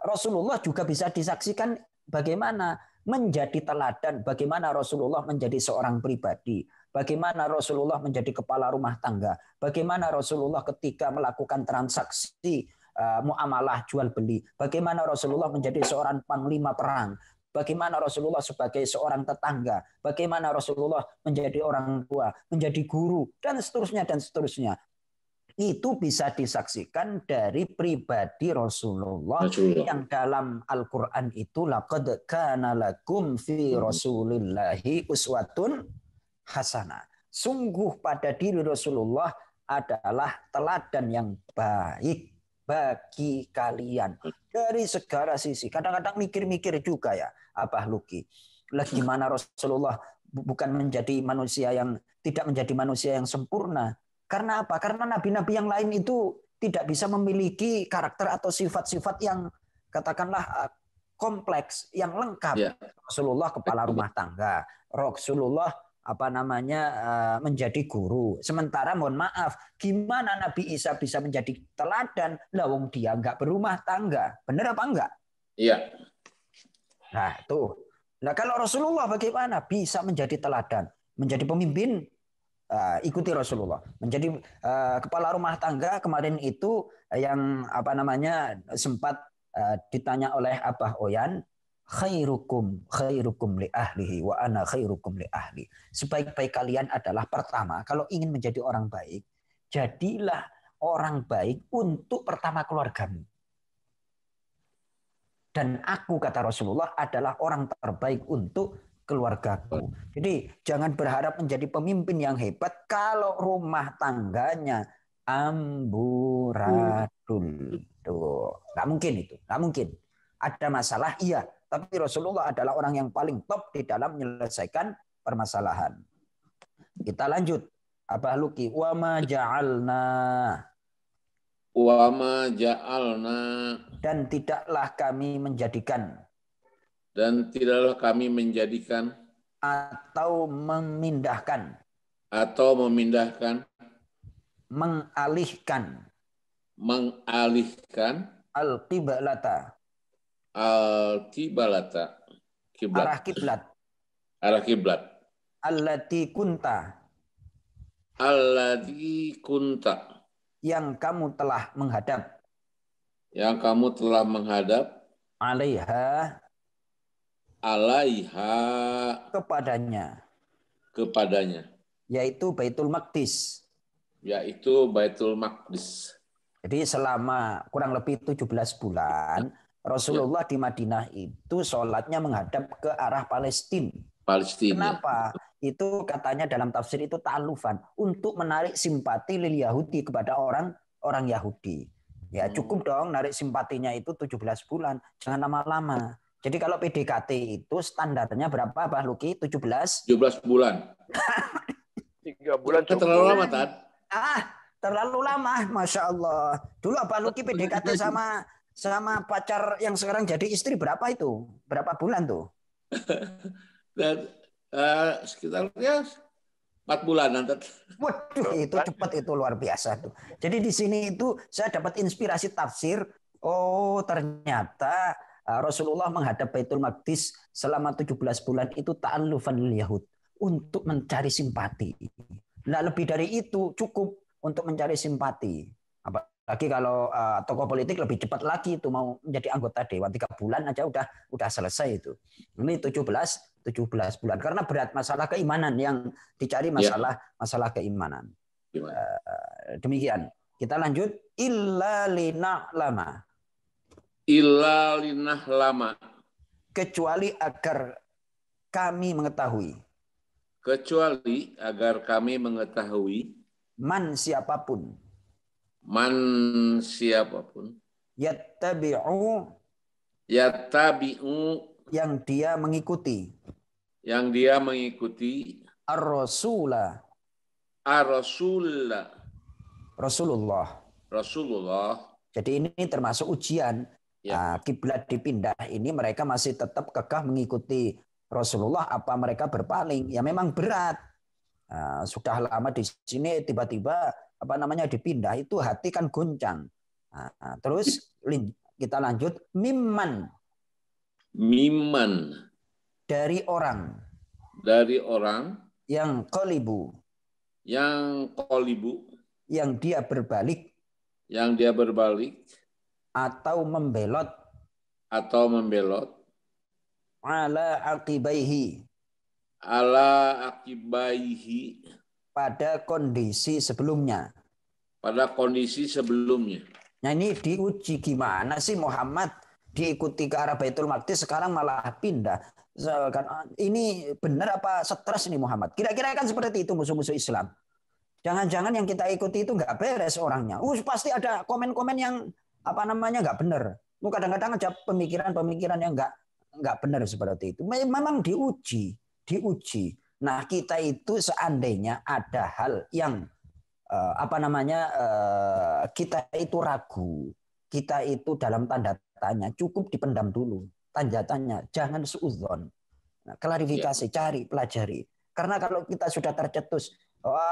Rasulullah juga bisa disaksikan bagaimana menjadi teladan, bagaimana Rasulullah menjadi seorang pribadi, bagaimana Rasulullah menjadi kepala rumah tangga, bagaimana Rasulullah ketika melakukan transaksi muamalah jual beli, bagaimana Rasulullah menjadi seorang panglima perang, bagaimana Rasulullah sebagai seorang tetangga, bagaimana Rasulullah menjadi orang tua, menjadi guru, dan seterusnya. Itu bisa disaksikan dari pribadi Rasulullah yang dalam Al-Quran itu laqad kana lakum fi Rasulillahi uswatun hasanah. Sungguh pada diri Rasulullah adalah teladan yang baik bagi kalian dari segala sisi. Kadang-kadang mikir-mikir juga ya, Abah Luki. Lah gimana Rasulullah bukan menjadi manusia yang tidak menjadi manusia yang sempurna. Karena apa? Karena nabi-nabi yang lain itu tidak bisa memiliki karakter atau sifat-sifat yang katakanlah kompleks, yang lengkap. Ya. Rasulullah kepala rumah tangga, Rasulullah menjadi guru. Sementara mohon maaf, gimana Nabi Isa bisa menjadi teladan? Lah wong dia nggak berumah tangga. Benar apa enggak? Iya. Nah, tuh. Nah, kalau Rasulullah bagaimana? Bisa menjadi teladan, menjadi pemimpin, ikuti Rasulullah. Menjadi kepala rumah tangga kemarin itu yang sempat ditanya oleh Abah Oyan, khairukum li ahlihi wa ana khairukum li ahli. Sebaik-baik kalian adalah pertama, kalau ingin menjadi orang baik, jadilah orang baik untuk pertama keluargamu. Dan aku, kata Rasulullah, adalah orang terbaik untuk keluargaku. Jadi jangan berharap menjadi pemimpin yang hebat kalau rumah tangganya amburadul. Tuh, nggak mungkin itu, nggak mungkin. Ada masalah, iya. Tapi Rasulullah adalah orang yang paling top di dalam menyelesaikan permasalahan. Kita lanjut. Abah Luki, wa ma ja'alna. Wa ma ja'alna. Dan tidaklah kami menjadikan. Dan tidaklah kami menjadikan. Atau memindahkan. Atau memindahkan. Mengalihkan. Mengalihkan. Al-qiblata. Al-qiblata. Kiblat. Arah kiblat. Arah kiblat. Allati kunta. Allati kunta. Yang kamu telah menghadap. Yang kamu telah menghadap. Alaiha. Alaiha. Kepadanya. Kepadanya. Yaitu Baitul Maqdis. Yaitu Baitul Maqdis. Jadi selama kurang lebih 17 bulan, Rasulullah di Madinah itu sholatnya menghadap ke arah Palestina. Kenapa? Itu katanya dalam tafsir itu ta'alufan, untuk menarik simpati lil Yahudi kepada orang Yahudi. Ya cukup dong narik simpatinya itu 17 bulan, jangan lama-lama. Jadi kalau PDKT itu standarnya berapa, Pak Luki? 17 bulan. 3 bulan cukup. Terlalu lama, Tad. Terlalu lama, Masya Allah. Dulu Pak Luki PDKT sama pacar yang sekarang jadi istri berapa itu? Berapa bulan tuh? Dan sekitarnya 4 bulan. Waduh, itu cepat, itu luar biasa tuh. Jadi di sini itu saya dapat inspirasi tafsir. Oh, ternyata Rasulullah menghadap Baitul Maqdis selama 17 bulan itu ta'allufan lil Yahud, untuk mencari simpati. Nah, lebih dari itu cukup untuk mencari simpati. Apalagi kalau tokoh politik lebih cepat lagi itu mau menjadi anggota dewan, 3 bulan aja udah selesai itu. Ini 17 bulan karena berat masalah keimanan yang dicari, masalah keimanan. Demikian. Kita lanjut. Illa lina'lama. Illa lina'lama. Kecuali agar kami mengetahui. Kecuali agar kami mengetahui. Man siapapun. Yattabi'u. Yang dia mengikuti. Ar-Rasula. Rasulullah. Jadi ini termasuk ujian. Ya. Kiblat dipindah ini mereka masih tetap kekeh mengikuti Rasulullah, apa mereka berpaling? Ya memang berat. Sudah lama di sini tiba-tiba dipindah, itu hati kan goncang. Terus kita lanjut. Mimman. Dari orang. Yang qalibu. Yang dia berbalik. Atau membelot. Ala aqibaihi. Pada kondisi sebelumnya. Nah ini diuji, gimana sih Muhammad diikuti ke arah Baitul Maqdis sekarang malah pindah. Ini benar apa stres ini Muhammad? Kira-kira kan seperti itu musuh-musuh Islam. Jangan-jangan yang kita ikuti itu nggak beres orangnya. Pasti ada komen-komen yang nggak benar. Kadang-kadang aja pemikiran-pemikiran yang nggak benar seperti itu. Memang diuji. Nah, kita itu seandainya ada hal yang kita itu ragu, kita itu dalam tanda tanya, cukup dipendam dulu. Tanda tanya, jangan suudzon. Nah, klarifikasi, cari, pelajari. Karena kalau kita sudah tercetus,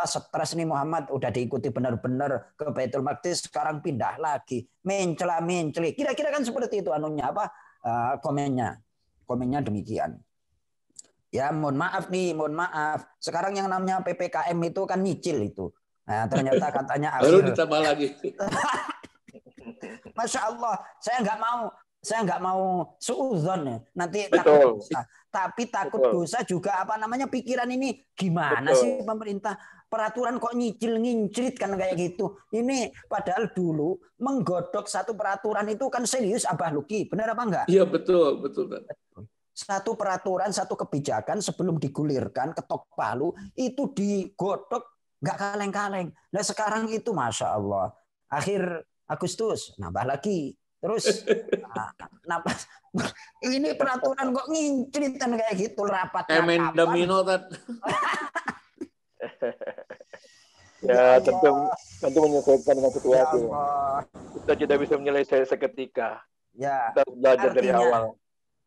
stres nih Muhammad, udah diikuti benar-benar ke Baitul Maqdis, sekarang pindah lagi, mencela-menceli. Kira-kira kan seperti itu komennya demikian. Ya, mohon maaf. Sekarang yang namanya PPKM itu kan nyicil itu. Nah, ternyata katanya baru ditambah lagi. Masya Allah, saya nggak mau suudzon ya. Nanti Betul. takut dosa. Tapi takut dosa juga pikiran ini gimana sih pemerintah peraturan kok ngincrit kan kayak gitu. Ini padahal dulu menggodok satu peraturan itu kan serius Abah Luki, benar apa enggak? Iya betul. Satu peraturan, satu kebijakan sebelum digulirkan ketok palu itu digodok nggak kaleng-kaleng. Nah sekarang itu Masya Allah. Akhir Agustus nambah lagi. Terus ini peraturan kok ngincrit kan kayak gitu rapatnya Emendamino kan. Ya tentu menyesuaikan dengan situasi. Kita tidak bisa menyelesaikan seketika. Ya. Kita belajar dari awal.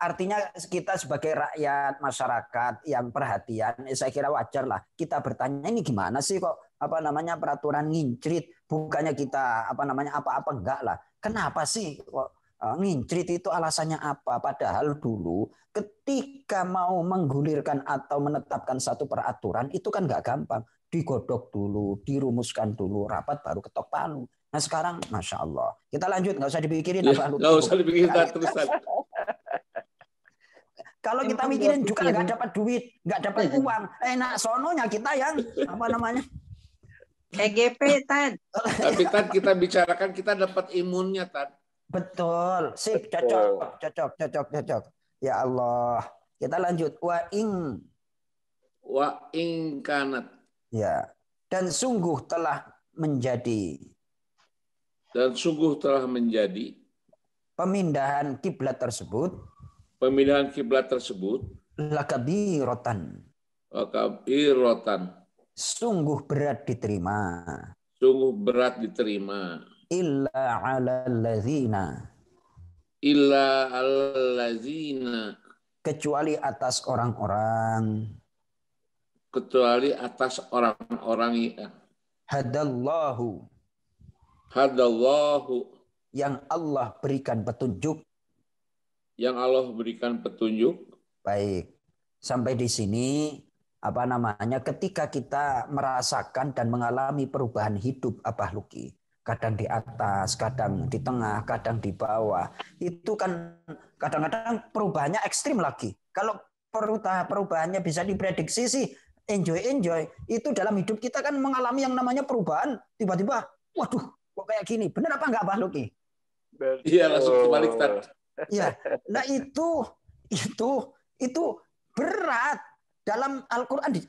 Artinya kita sebagai rakyat masyarakat yang perhatian, saya kira wajar lah kita bertanya ini gimana sih kok peraturan ngincrit, bukannya kita apa-apa enggak lah. Kenapa sih kok ngincrit itu alasannya apa? Padahal dulu ketika mau menggulirkan atau menetapkan satu peraturan itu kan enggak gampang, digodok dulu, dirumuskan dulu, rapat baru ketok palu. Nah sekarang Masya Allah, kita lanjut, nggak usah dipikirin apa. Nggak usah dipikirin terusan. Kalau kita mikirin juga nggak dapat duit, nggak dapat uang, enak sononya kita yang EGP Tad. Tapi Tad kita bicarakan kita dapat imunnya Tad. Betul, sip, cocok. Ya Allah, kita lanjut. Wa ing kanat. Ya, dan sungguh telah menjadi pemindahan kiblat tersebut. Lakabiratan. Sungguh berat diterima. Illa alallazina. Kecuali atas orang-orang. Hadallahu. Yang Allah berikan petunjuk. Baik. Sampai di sini ketika kita merasakan dan mengalami perubahan hidup Abah Luki, kadang di atas, kadang di tengah, kadang di bawah, itu kan kadang-kadang perubahannya ekstrim lagi. Kalau perubahannya bisa diprediksi sih enjoy, itu dalam hidup kita kan mengalami yang namanya perubahan, tiba-tiba waduh kok kayak gini, benar apa enggak Abah Luki? Iya, langsung kebalik. Ya, nah itu berat dalam Al-Quran,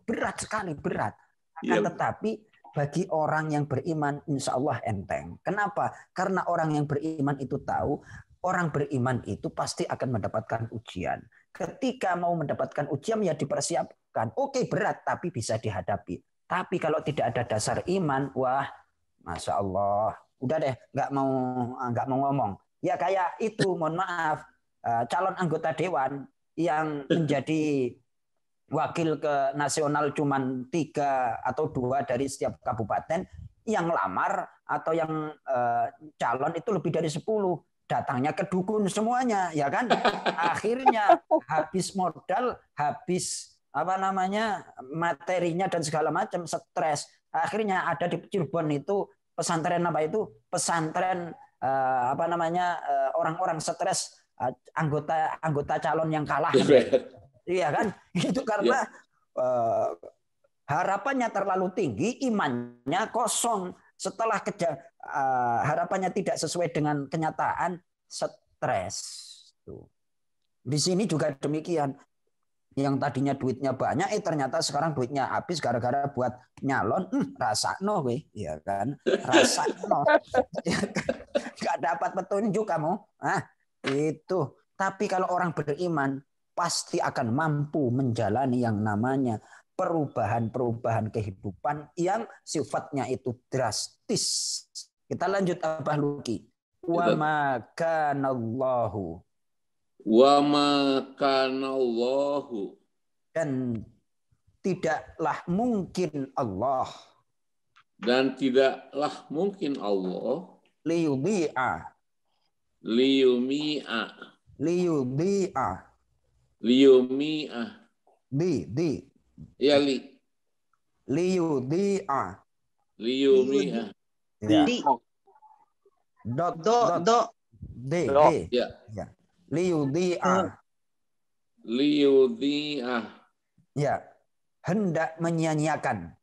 berat sekali, berat. Tetapi bagi orang yang beriman, insya Allah enteng. Kenapa? Karena orang yang beriman itu tahu, orang beriman itu pasti akan mendapatkan ujian. Ketika mau mendapatkan ujian ya dipersiapkan. Oke, berat, tapi bisa dihadapi. Tapi kalau tidak ada dasar iman, wah, Masya Allah, udah deh, nggak mau ngomong. Ya kayak itu, mohon maaf, calon anggota dewan yang menjadi wakil ke nasional cuma 3 atau 2 dari setiap kabupaten, yang lamar atau yang calon itu lebih dari 10. Datangnya ke dukun semuanya, ya kan? Akhirnya habis modal, habis materinya dan segala macam, stres. Akhirnya ada di Cirebon itu pesantren pesantren orang-orang stres, anggota calon yang kalah. Iya kan? Itu karena harapannya terlalu tinggi, imannya kosong. Setelah harapannya tidak sesuai dengan kenyataan, stres. Di sini juga demikian. Yang tadinya duitnya banyak, ternyata sekarang duitnya habis gara-gara buat nyalon. Rasakno we, ya kan? Rasakno. dapat petunjuk kamu. Itu. Tapi kalau orang beriman pasti akan mampu menjalani yang namanya perubahan-perubahan kehidupan yang sifatnya itu drastis. Kita lanjut Abah Luki. Wa ma kanallahu. Wa ma kanallahu. Dan tidaklah mungkin Allah. Dan tidaklah mungkin Allah Liyudhi'a. liyumi'a. Liyudhi'a. Liyumi'a. Di. Ya li. Liyudhi'a. Liyumi'a. Ya. Di. Dot. D. Ya. Ya. Liyudhi'a. Liyudhi'a. Ya. Hendak menyia-nyiakan.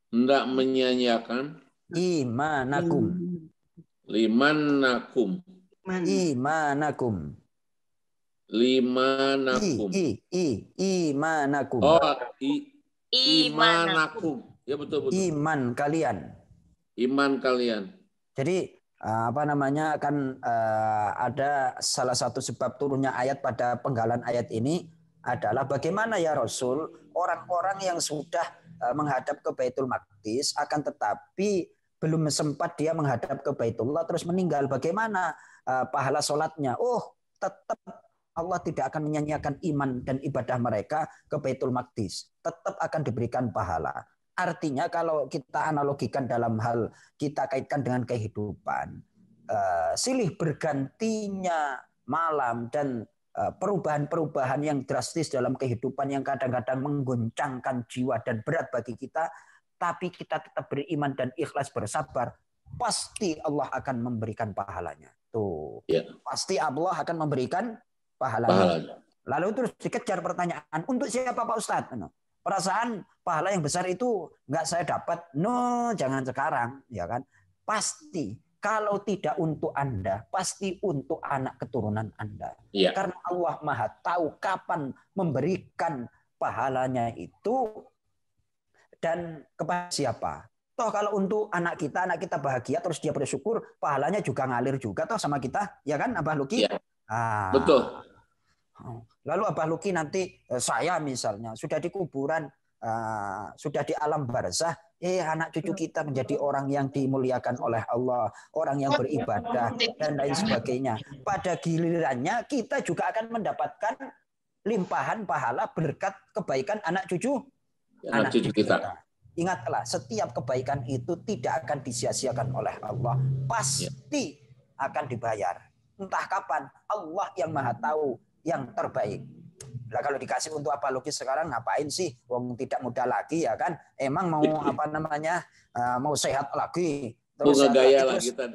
Hendak menyia-nyiakan Imanakum. Limanakum. Imanakum. Limanakum. Imanakum. Oh, imanakum. Ya betul. Iman kalian. Iman kalian. Jadi apa namanya kan ada salah satu sebab turunnya ayat pada penggalan ayat ini adalah bagaimana ya Rasul orang-orang yang sudah menghadap ke Baitul Maqdis akan tetapi belum sempat dia menghadap ke Baitullah terus meninggal, bagaimana pahala sholatnya? Oh, tetap Allah tidak akan menyanyiakan iman dan ibadah mereka ke Baitul Maqdis, tetap akan diberikan pahala. Artinya kalau kita analogikan dalam hal kita kaitkan dengan kehidupan, silih bergantinya malam dan perubahan-perubahan yang drastis dalam kehidupan yang kadang-kadang menggoncangkan jiwa dan berat bagi kita, tapi kita tetap beriman dan ikhlas bersabar, pasti Allah akan memberikan pahalanya. Tuh, ya. Pasti Allah akan memberikan pahalanya. Lalu terus dikejar pertanyaan, untuk siapa Pak Ustadz? Perasaan pahala yang besar itu nggak saya dapat. No, jangan sekarang, ya kan? Pasti. Kalau tidak untuk Anda, pasti untuk anak keturunan Anda. Ya. Karena Allah Maha tahu kapan memberikan pahalanya itu dan kepada siapa. Toh kalau untuk anak kita bahagia terus dia bersyukur, pahalanya juga ngalir juga toh sama kita, ya kan Abah Luki? Ya. Betul. Lalu Abah Luki nanti saya misalnya sudah di kuburan, sudah di alam barzah, anak cucu kita menjadi orang yang dimuliakan oleh Allah, orang yang beribadah dan lain sebagainya. Pada gilirannya kita juga akan mendapatkan limpahan pahala berkat kebaikan anak cucu kita. Ingatlah, setiap kebaikan itu tidak akan disia-siakan oleh Allah, pasti akan dibayar. Entah kapan, Allah yang Maha tahu yang terbaik. Nah, kalau dikasih untuk apa logis sekarang ngapain sih? Wong tidak muda lagi ya kan? Emang mau apa namanya? Mau sehat lagi. Terus gaya lah kita.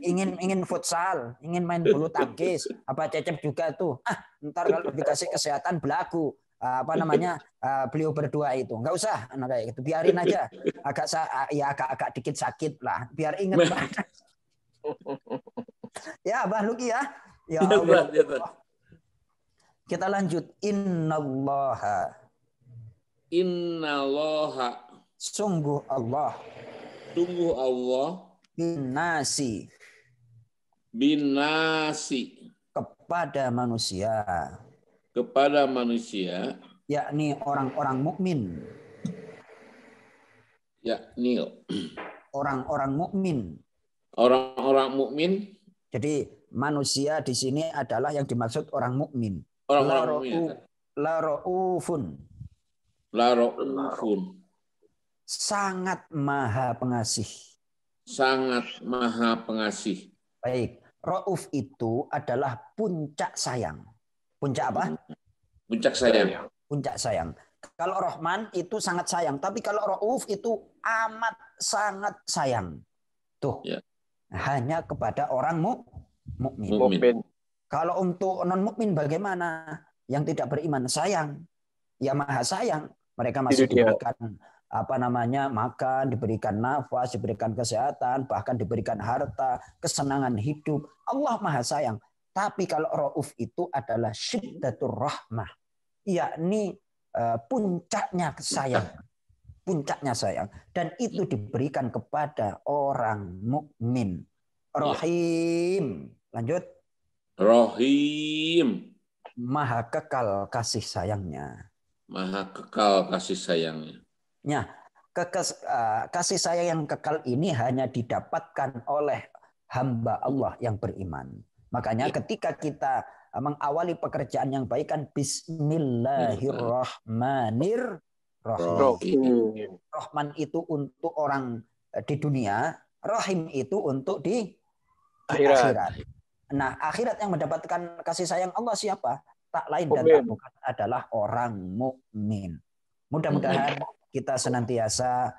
Ingin futsal, ingin main bulu tangkis. Apa Cecep juga tuh. Ntar kalau dikasih kesehatan belagu. Apa namanya? Beliau berdua itu. Enggak usah anak kayak gitu. Biarin aja. Agak dikit sakit lah. Biar inget. Ya, Abah Luki ya. Ya Allah. Kita lanjut. Innallaha. Sungguh Allah. Binasi. Kepada manusia. Yakni orang-orang mukmin. Orang-orang mukmin. Jadi manusia di sini adalah yang dimaksud orang mukmin. La ra'ufun. Sangat maha pengasih. Baik. Ra'uf itu adalah puncak sayang. Puncak apa? Puncak sayang. Kalau Rahman itu sangat sayang. Tapi kalau Ra'uf itu amat sangat sayang. Tuh. Ya. Hanya kepada orang mukmin. Kalau untuk non mukmin bagaimana? Yang tidak beriman sayang, ya maha sayang. Mereka masih diberikan makan, diberikan nafas, diberikan kesehatan, bahkan diberikan harta, kesenangan hidup. Allah maha sayang. Tapi kalau Rauf itu adalah syiddatur rahmah, yakni puncaknya sayang, dan itu diberikan kepada orang mukmin. Rahim. Lanjut. Rahim. Maha kekal kasih sayangnya. Maha kekal kasih sayangnya. Ya, kasih sayang yang kekal ini hanya didapatkan oleh hamba Allah yang beriman. Makanya ketika kita mengawali pekerjaan yang baik kan Bismillahirrahmanirrahim. Rahman itu untuk orang di dunia, Rahim itu untuk di akhirat. Nah, akhirat yang mendapatkan kasih sayang Allah siapa? Tak lain dan tak bukan adalah orang mukmin. Mudah-mudahan kita senantiasa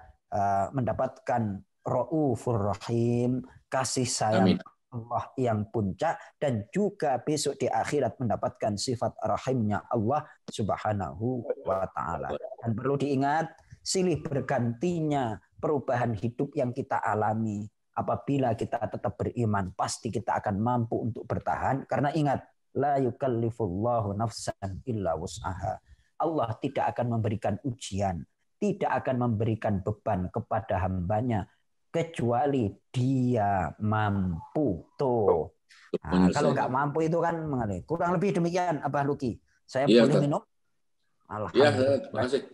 mendapatkan Raufur Rahim, kasih sayang Allah yang puncak, dan juga besok di akhirat mendapatkan sifat rahimnya Allah Subhanahu wa Ta'ala. Dan perlu diingat, silih bergantinya perubahan hidup yang kita alami. Apabila kita tetap beriman, pasti kita akan mampu untuk bertahan. Karena ingat, la yukallifullahu nafsan illa wus'aha. Allah tidak akan memberikan ujian, tidak akan memberikan beban kepada hambanya kecuali dia mampu. Tuh. Nah, kalau nggak mampu itu kan mengalami. Kurang lebih demikian, Abah Luki. Saya boleh minum? Alhamdulillah. Ya, terima kasih.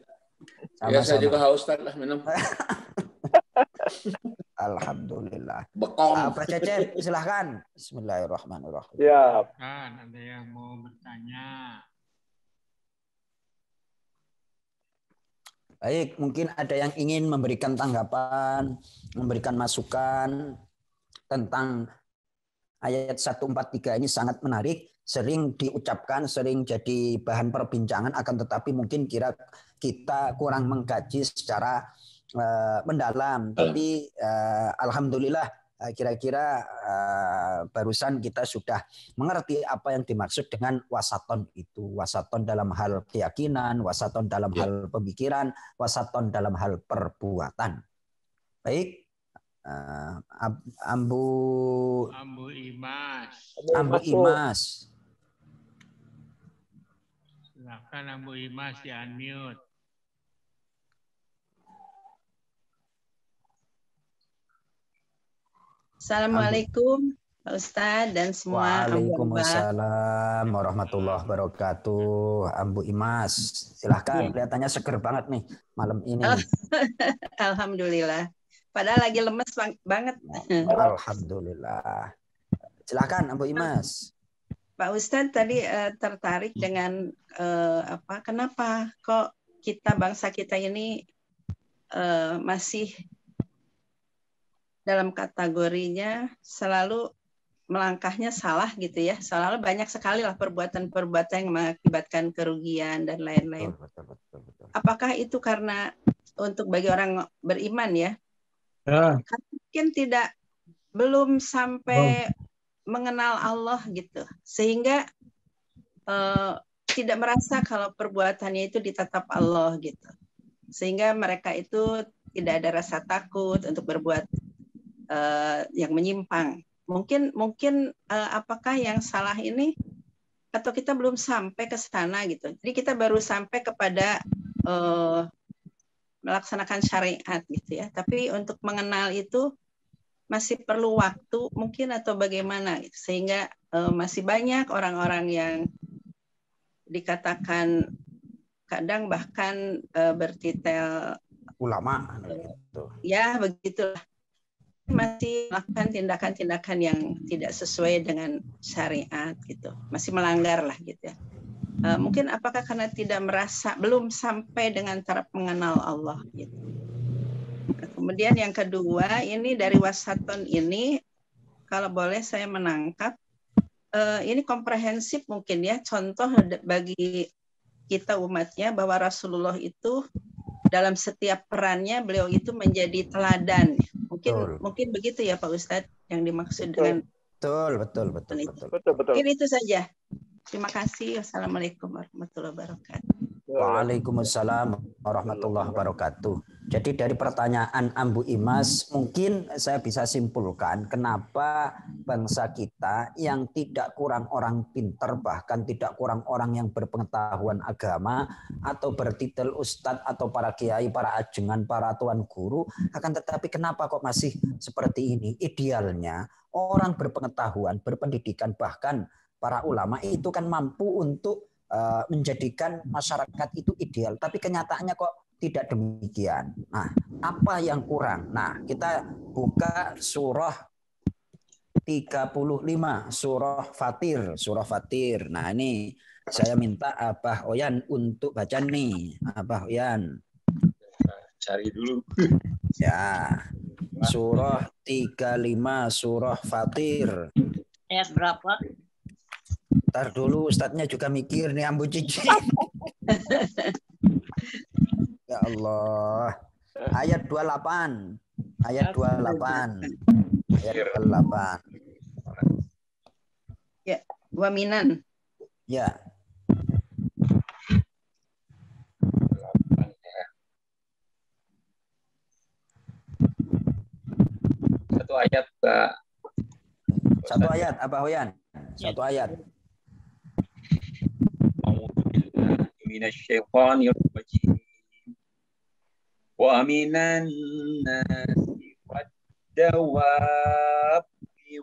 Ya, saya juga haus lah minum. Alhamdulillah. Bekong. Pak Cecep, silahkan. Bismillahirrahmanirrahim. Ya. Kan ada yang mau bertanya. Baik, mungkin ada yang ingin memberikan tanggapan, memberikan masukan tentang ayat 143 ini sangat menarik, sering diucapkan, sering jadi bahan perbincangan, akan tetapi mungkin kita kurang mengkaji secara mendalam. Tapi alhamdulillah kira-kira barusan kita sudah mengerti apa yang dimaksud dengan wasaton itu. Wasaton dalam hal keyakinan, wasaton dalam hal pemikiran, wasaton dalam hal perbuatan. Baik, Ambu Imas. Silakan Ambu Imas di unmute. Assalamualaikum Pak Ustadz dan semua. Waalaikumsalam warahmatullahi wabarakatuh. Ambu Imas, silahkan. Kelihatannya seger banget nih malam ini. Alhamdulillah. Padahal lagi lemes banget. Alhamdulillah. Silahkan Ambu Imas. Pak Ustadz tadi tertarik dengan kenapa kok bangsa kita ini masih dalam kategorinya selalu melangkahnya salah gitu ya. Selalu banyak sekali lah perbuatan-perbuatan yang mengakibatkan kerugian dan lain-lain. Betul. Apakah itu karena untuk bagi orang beriman ya? Mungkin belum sampai mengenal Allah gitu. Sehingga tidak merasa kalau perbuatannya itu ditatap Allah gitu. Sehingga mereka itu tidak ada rasa takut untuk berbuat yang menyimpang. Mungkin apakah yang salah ini atau kita belum sampai ke sana gitu. Jadi kita baru sampai kepada melaksanakan syariat gitu ya. Tapi untuk mengenal itu masih perlu waktu mungkin atau bagaimana gitu. Sehingga masih banyak orang-orang yang dikatakan kadang bahkan bertitel ulama gitu. Ya, begitulah. Masih melakukan tindakan-tindakan yang tidak sesuai dengan syariat gitu, masih melanggar lah gitu ya. Mungkin apakah karena belum sampai dengan taraf mengenal Allah gitu. Kemudian yang kedua ini dari wasaton ini, kalau boleh saya menangkap ini komprehensif mungkin ya, contoh bagi kita umatnya bahwa Rasulullah itu dalam setiap perannya beliau itu menjadi teladan. Mungkin begitu ya Pak Ustadz yang dimaksud dengan betul. Mungkin itu saja. Terima kasih. Wassalamualaikum warahmatullahi wabarakatuh. Waalaikumsalam warahmatullahi wabarakatuh. Jadi dari pertanyaan Ambu Imas, mungkin saya bisa simpulkan kenapa bangsa kita yang tidak kurang orang pinter, bahkan tidak kurang orang yang berpengetahuan agama, atau bertitel ustadz, atau para kiai, para ajengan, para tuan guru, akan tetapi kenapa kok masih seperti ini? Idealnya orang berpengetahuan, berpendidikan, bahkan para ulama itu kan mampu untuk menjadikan masyarakat itu ideal. Tapi kenyataannya kok tidak demikian. Nah, apa yang kurang? Nah, kita buka surah 35, surah Fatir. Surah Fatir. Nah, ini saya minta Abah Oyan untuk baca nih. Abah Oyan. Cari dulu. Ya. Surah 35, surah Fatir. Ayat berapa? Ntar dulu Ustadznya juga mikir nih Ambu Cici. Ya Allah. Ayat 28. Ayat 28. Ayat 28. Ya, waminan. Ya. 8 ya. Satu ayat, Pak. Satu ayat, Abah Hoyan. Satu ayat. Minasyaitonir rajim. Wa minan nasi wad-dawabi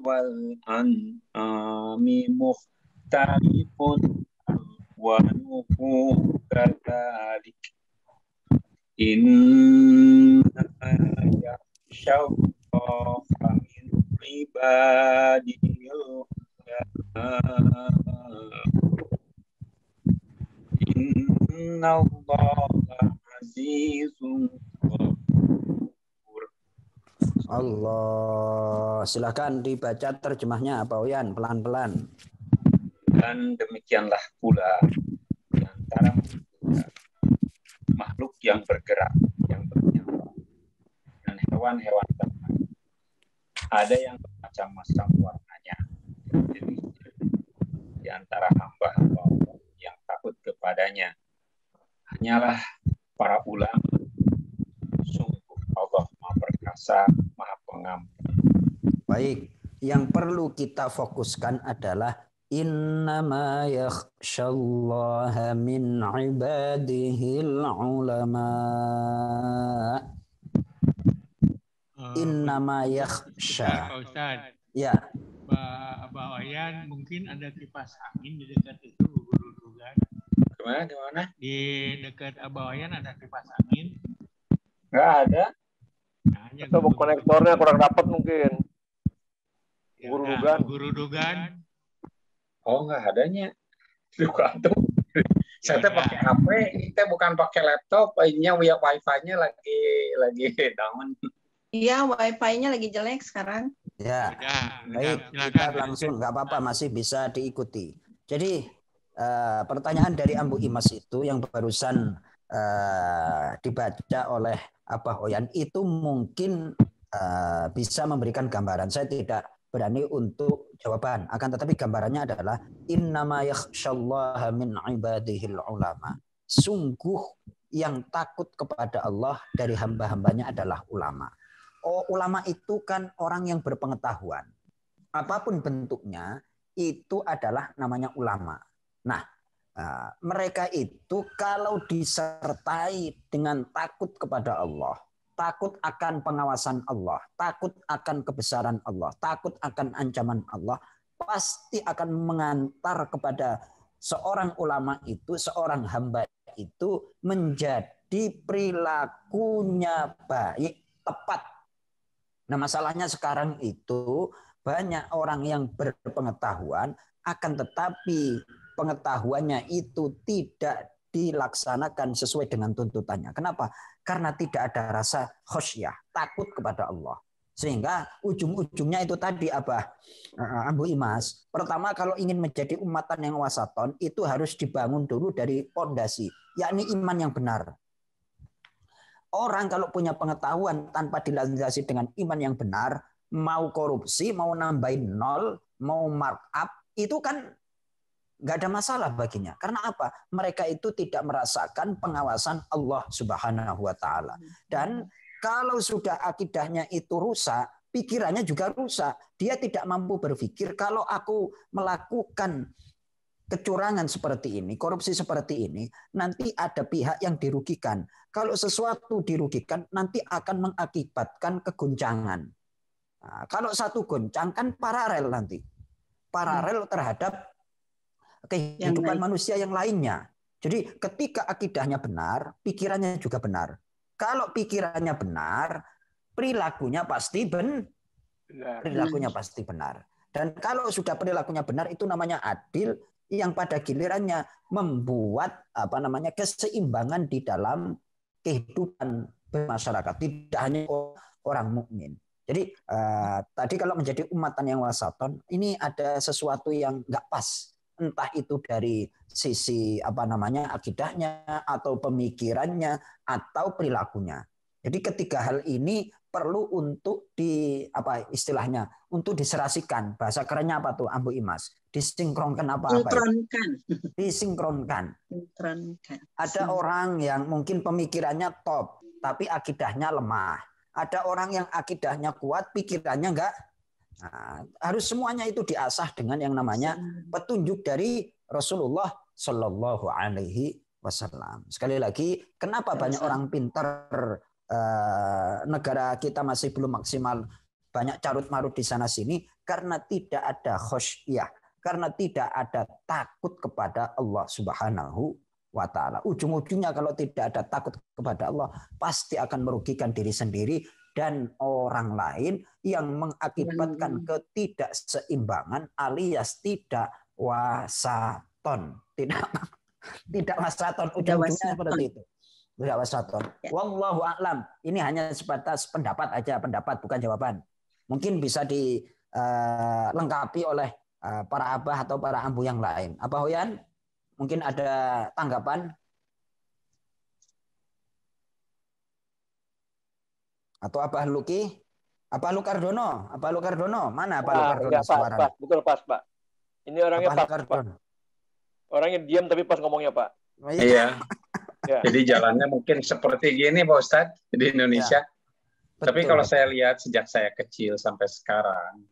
wal an'ami mukhtalifun alwanuhu kadzalik. Inna yakhshallaha min ibadihil Innallaha azizun ghafur. Allah. Silakan dibaca terjemahnya Pak Oyan pelan-pelan. Dan demikianlah pula di antara makhluk yang bergerak, yang bernyawa, dan hewan-hewan ternak. Ada yang bermacam-macam warnanya. Jadi, di antara hamba-hamba Allah yang takut kepadanya hanyalah para ulama. Sungguh Allah Maha Perkasa, Maha Pengampun. Baik, yang perlu kita fokuskan adalah innama yakhshallaha min ibadihil ulama. Innama yakhsha. Pak Ustadz, Ya. Pak Wayan, mungkin ada kipas angin di dekat itu, Guru kan? Gimana? Di dekat Abah Wayan ada kipas angin. Nggak ada. Nah, Atau konektornya kurang dapat mungkin. Ya, Guru nah, Dugan. Guru Dugan. Oh, nggak adanya. Bukan tuh. Saya teh pakai HP, kita bukan pakai laptop, ininya wifi-nya lagi down. Iya, wifi-nya lagi jelek sekarang. Ya. Ya, Baik, silakan. kita langsung nggak apa-apa masih bisa diikuti. Jadi pertanyaan dari Ambu Imas itu yang barusan dibaca oleh Abah Oyan itu mungkin bisa memberikan gambaran. Saya tidak berani untuk jawaban, akan tetapi gambarannya adalah innama yakhsyallaha min ibadihil ulama. Sungguh yang takut kepada Allah dari hamba-hambanya adalah ulama. Oh, ulama itu kan orang yang berpengetahuan. Apapun bentuknya itu adalah namanya ulama. Nah, mereka itu kalau disertai dengan takut kepada Allah, takut akan pengawasan Allah, takut akan kebesaran Allah, takut akan ancaman Allah, pasti akan mengantar kepada seorang ulama itu, seorang hamba itu menjadi perilakunya baik, tepat. Nah, masalahnya sekarang itu banyak orang yang berpengetahuan, akan tetapi pengetahuannya itu tidak dilaksanakan sesuai dengan tuntutannya. Kenapa? Karena tidak ada rasa khosyah, takut kepada Allah. Sehingga ujung-ujungnya itu tadi Ambu Imas. Pertama, kalau ingin menjadi umatan yang wasaton, itu harus dibangun dulu dari pondasi, yakni iman yang benar. Orang kalau punya pengetahuan tanpa dilandasi dengan iman yang benar, mau korupsi, mau nambahin nol, mau markup, itu kan nggak ada masalah baginya. Karena apa? Mereka itu tidak merasakan pengawasan Allah Subhanahu wa taala. Dan kalau sudah akidahnya itu rusak, pikirannya juga rusak. Dia tidak mampu berpikir kalau aku melakukan kecurangan seperti ini, korupsi seperti ini, nanti ada pihak yang dirugikan. Kalau sesuatu dirugikan, nanti akan mengakibatkan kegoncangan. Nah, kalau satu goncang kan paralel nanti. Paralel terhadap kehidupan manusia yang lainnya. Jadi ketika akidahnya benar, pikirannya juga benar. Kalau pikirannya benar, perilakunya pasti perilakunya pasti benar. Dan kalau sudah perilakunya benar, itu namanya adil, yang pada gilirannya membuat keseimbangan di dalam kehidupan bermasyarakat, tidak hanya orang mukmin. Jadi tadi kalau menjadi umatan yang wasaton, ini ada sesuatu yang nggak pas. Entah itu dari sisi akidahnya atau pemikirannya atau perilakunya. Jadi ketiga hal ini perlu untuk untuk diserasikan. Bahasa kerennya apa tuh, Ambu Imas? Disinkronkan Disinkronkan. Ada orang yang mungkin pemikirannya top, tapi akidahnya lemah. Ada orang yang akidahnya kuat, pikirannya enggak. Nah, harus semuanya itu diasah dengan yang namanya petunjuk dari Rasulullah Shallallahu Alaihi Wasallam. Sekali lagi, kenapa banyak orang pintar negara kita masih belum maksimal, banyak carut-marut di sana sini karena tidak ada khosyah, karena tidak ada takut kepada Allah Subhanahu wa taala. Ujung-ujungnya kalau tidak ada takut kepada Allah, pasti akan merugikan diri sendiri dan orang lain, yang mengakibatkan ketidakseimbangan alias tidak wasaton. Tidak wasaton, ujung-ujungnya seperti itu. Tidak wasaton. Wallahu a'lam. Ini hanya sebatas pendapat aja, pendapat bukan jawaban. Mungkin bisa dilengkapi oleh para abah atau para ambu yang lain. Abah Hoyan, mungkin ada tanggapan? Atau Abah Luki? Abah Lukardono? Abah Lukardono? Mana Abah Lukardono? Pas, betul pas, Pak. Ini orangnya pas, Pak. Orangnya diam tapi pas ngomongnya, Pak. Iya. Ya. Jadi jalannya mungkin seperti gini, Pak Ustadz, di Indonesia. Ya. Tapi kalau saya lihat sejak saya kecil sampai sekarang,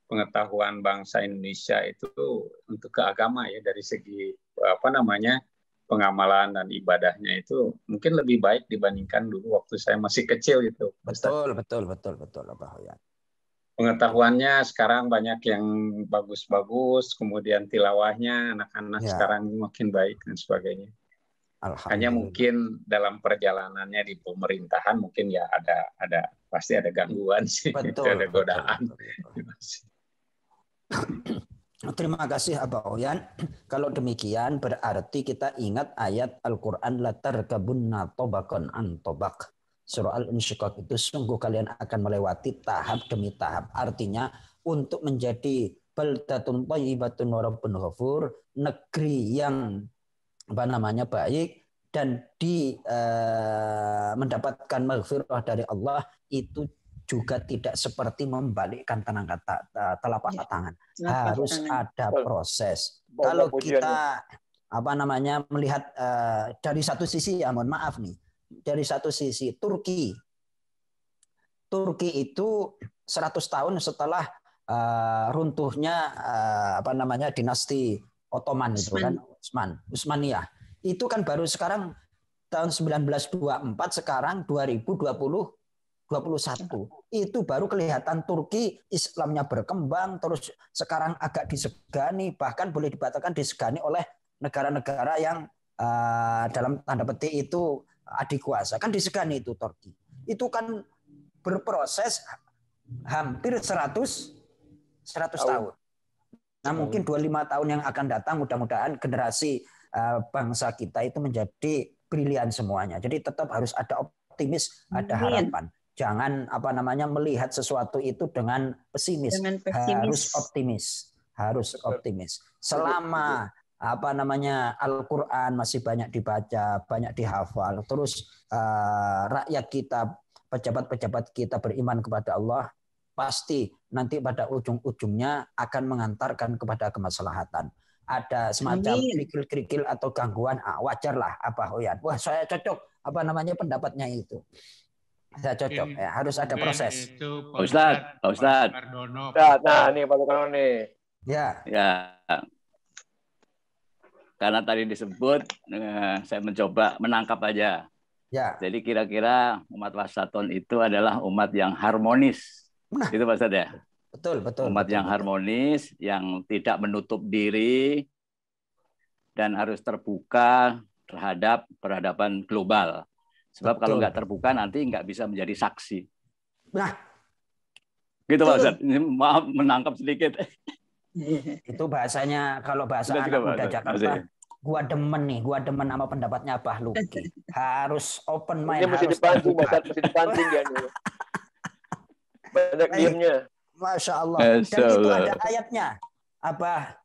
pengetahuan bangsa Indonesia itu untuk ke agama ya, dari segi pengamalan dan ibadahnya itu mungkin lebih baik dibandingkan dulu waktu saya masih kecil itu. Betul Pak Hoyan. Pengetahuannya sekarang banyak yang bagus-bagus, kemudian tilawahnya anak-anak sekarang makin baik dan sebagainya. Hanya mungkin dalam perjalanannya di pemerintahan mungkin ya pasti ada gangguan sih, ada godaan. Terima kasih Abah Oyan. Kalau demikian berarti kita ingat ayat Al-Quran la tarkabunna tobakon an tobak. Surah Al-Insyiqaq itu sungguh kalian akan melewati tahap demi tahap. Artinya untuk menjadi baldatun thayyibatun wa rabbun ghafur, negeri yang baik dan mendapatkan maghfirah dari Allah, itu juga tidak seperti membalikkan telapak tangan. Harus ada proses. Kalau kita melihat dari satu sisi, ya mohon maaf nih, dari satu sisi Turki itu 100 tahun setelah runtuhnya dinasti Ottoman itu kan, Utsmaniyah. Itu kan baru sekarang tahun 1924, sekarang 2021. Itu baru kelihatan Turki Islamnya berkembang, terus sekarang agak disegani, bahkan boleh dikatakan disegani oleh negara-negara yang dalam tanda petik itu adik kuasa. Kan disegani itu Turki. Itu kan berproses hampir 100 tahun. Nah, mungkin 25 tahun yang akan datang mudah-mudahan generasi bangsa kita itu menjadi brilian semuanya. Jadi tetap harus ada optimis, ada harapan. Jangan melihat sesuatu itu dengan pesimis. Harus optimis. Selama Al-Qur'an masih banyak dibaca, banyak dihafal, terus rakyat kita, pejabat-pejabat kita beriman kepada Allah, pasti nanti pada ujung-ujungnya akan mengantarkan kepada kemaslahatan. ada semacam kerikil-kerikil atau gangguan, wajar lah Abah Oyan. Wah, saya cocok pendapatnya itu. Saya cocok. Ya, harus ada proses. Pak Ustaz. Nah, ini Pak Kardono nih. Ya. Karena tadi disebut, saya mencoba menangkap aja. Ya. Jadi kira-kira umat wasaton itu adalah umat yang harmonis. Nah, itu Pak Ustaz ya? Betul. Umat yang harmonis, yang tidak menutup diri, dan harus terbuka terhadap peradaban global. Sebab kalau nggak terbuka nanti nggak bisa menjadi saksi. Nah, gitu Pak Ustaz. Maaf menangkap sedikit. Itu bahasanya, kalau bahasa anak muda Jakarta, gua demen sama pendapatnya Abah Luki. Harus open mind. Ini mesti dipancing, mesti dipancing dia nih. Banyak diemnya. Masya Allah. Dan itu ada ayatnya. Abah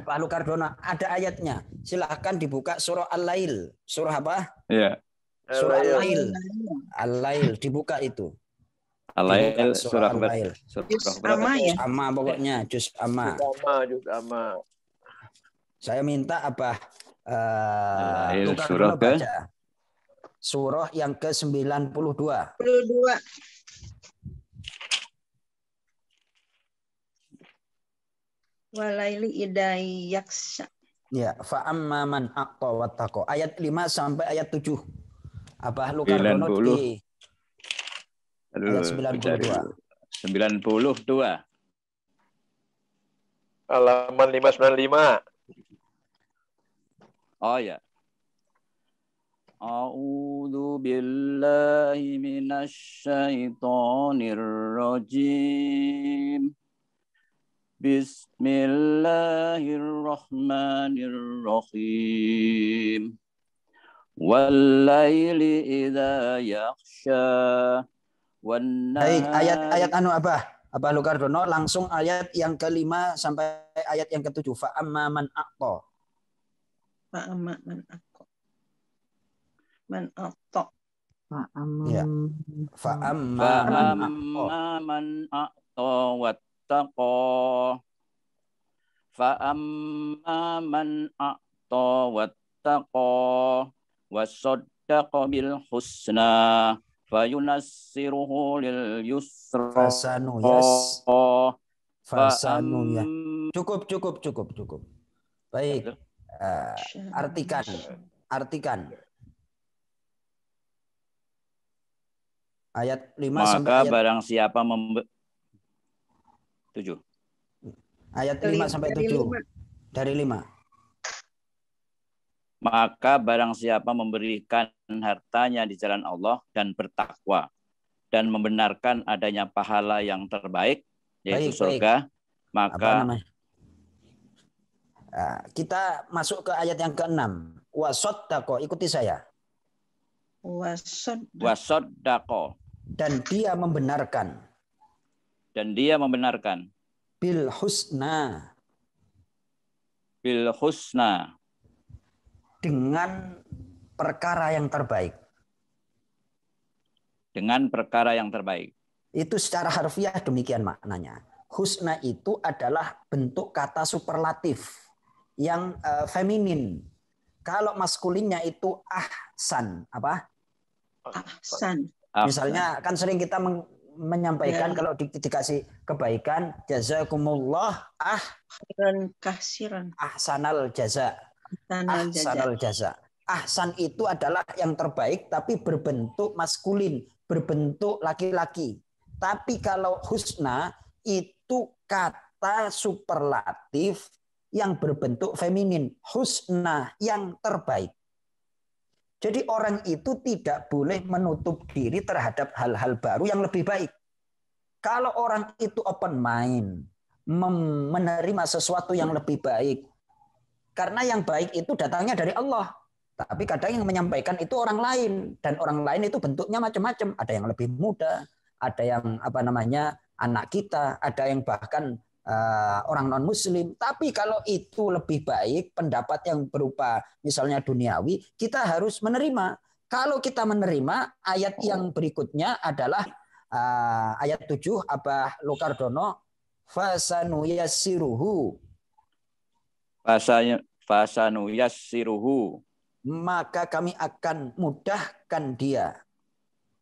Pak Kardono, ada ayatnya. Silahkan dibuka surah Al-Lail. Surah apa? Iya. Surah Al-Lail. Al-Lail dibuka itu. Al-Lail, surah Al-Lail. Sama pokoknya, juz amma. Juz amma. Saya minta Abah surah baca surah yang ke-92. 92. Walaili idai yaksha. Ya, fa amma man aqta wattaqo. Ayat 5 sampai ayat 7. Abah Kardono di ayat 92. 92. Halaman 595. Oh ya. A'udzu billahi minasy syaithanir rajim. Bismillahirrahmanirrahim. Wal-laili idza yaghsha. Baik, ayat Abah Kardono, langsung ayat yang ke-5 sampai ayat yang ke-7. Fa amma man aqta. Fa amma man aqta. Man aqta. Fa amma man aqta wattaqa. Fa amma man a'ta wattaqa wa saddaqa bil husna fayunassiruhu lil yusra. Fasanu. Cukup. Baik. Artikan. Ayat 5 sampai ayat barang siapa 7. Ayat 5 sampai 7. Dari 5. Maka barang siapa memberikan hartanya di jalan Allah dan bertakwa dan membenarkan adanya pahala yang terbaik, yaitu surga, maka kita masuk ke ayat yang ke-6. Wasaddaqo, ikuti saya. Wasaddaqo. Dan dia membenarkan. Bil husna. Dengan perkara yang terbaik. Itu secara harfiah demikian maknanya. Husna itu adalah bentuk kata superlatif yang feminin. Kalau maskulinnya itu ahsan. Apa? Ahsan. Misalnya kan sering kita menyampaikan kalau dikasih kebaikan, jazakumullah kasiran. Ahsanal jaza. Ahsanal jaza. Ahsan itu adalah yang terbaik tapi berbentuk maskulin, berbentuk laki-laki. Tapi kalau husna itu kata superlatif yang berbentuk feminin. Husna, yang terbaik. Jadi orang itu tidak boleh menutup diri terhadap hal-hal baru yang lebih baik. Kalau orang itu open mind, menerima sesuatu yang lebih baik. Karena yang baik itu datangnya dari Allah. Tapi kadang yang menyampaikan itu orang lain. Dan orang lain itu bentuknya macam-macam. Ada yang lebih muda, ada yang anak kita, ada yang bahkan orang non-muslim. Tapi kalau itu lebih baik, pendapat yang berupa misalnya duniawi, kita harus menerima. Kalau kita menerima, ayat yang berikutnya adalah ayat 7, Abah Kardono, fasanuyassiruhu. fasanuyassiruhu, maka kami akan mudahkan dia.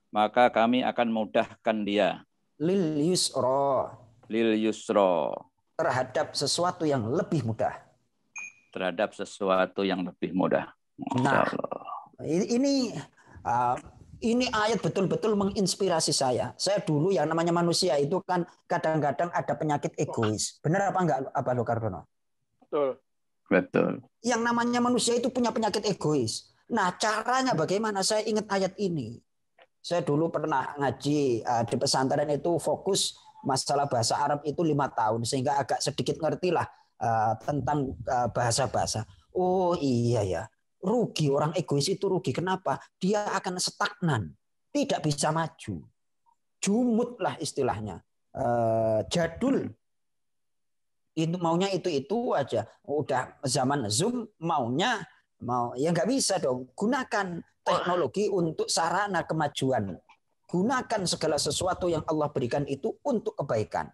Maka kami akan mudahkan dia. Lil yusra, Lil yusra, terhadap sesuatu yang lebih mudah. Terhadap sesuatu yang lebih mudah. Nah, ini ayat betul-betul menginspirasi saya. Saya dulu yang namanya manusia itu kan kadang-kadang ada penyakit egois. Benar apa enggak, apa lo Kardono? Betul. Betul. Yang namanya manusia itu punya penyakit egois. Nah, caranya bagaimana? Saya ingat ayat ini. Saya dulu pernah ngaji di pesantren itu, fokus masalah bahasa Arab itu 5 tahun, sehingga agak sedikit ngertilah tentang bahasa-bahasa. Oh iya ya, rugi orang egois itu rugi. Kenapa? Dia akan stagnan, tidak bisa maju, jumut lah istilahnya, jadul. Itu maunya itu aja. Udah zaman Zoom mau ya nggak bisa dong. Gunakan teknologi untuk sarana kemajuan. Gunakan segala sesuatu yang Allah berikan itu untuk kebaikan.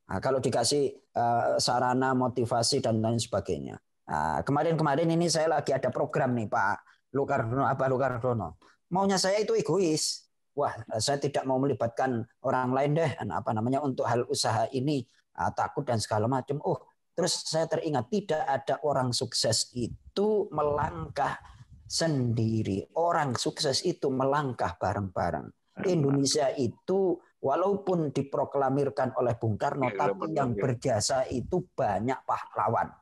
Nah, kalau dikasih sarana motivasi dan lain sebagainya. Nah, kemarin ini saya lagi ada program nih Pak Lukardono. Maunya saya itu egois. Wah, saya tidak mau melibatkan orang lain deh. Untuk hal usaha ini. Takut dan segala macam. Terus saya teringat tidak ada orang sukses itu melangkah sendiri. Orang sukses itu melangkah bareng-bareng. Indonesia itu walaupun diproklamirkan oleh Bung Karno, tapi yang berjasa itu banyak pahlawan.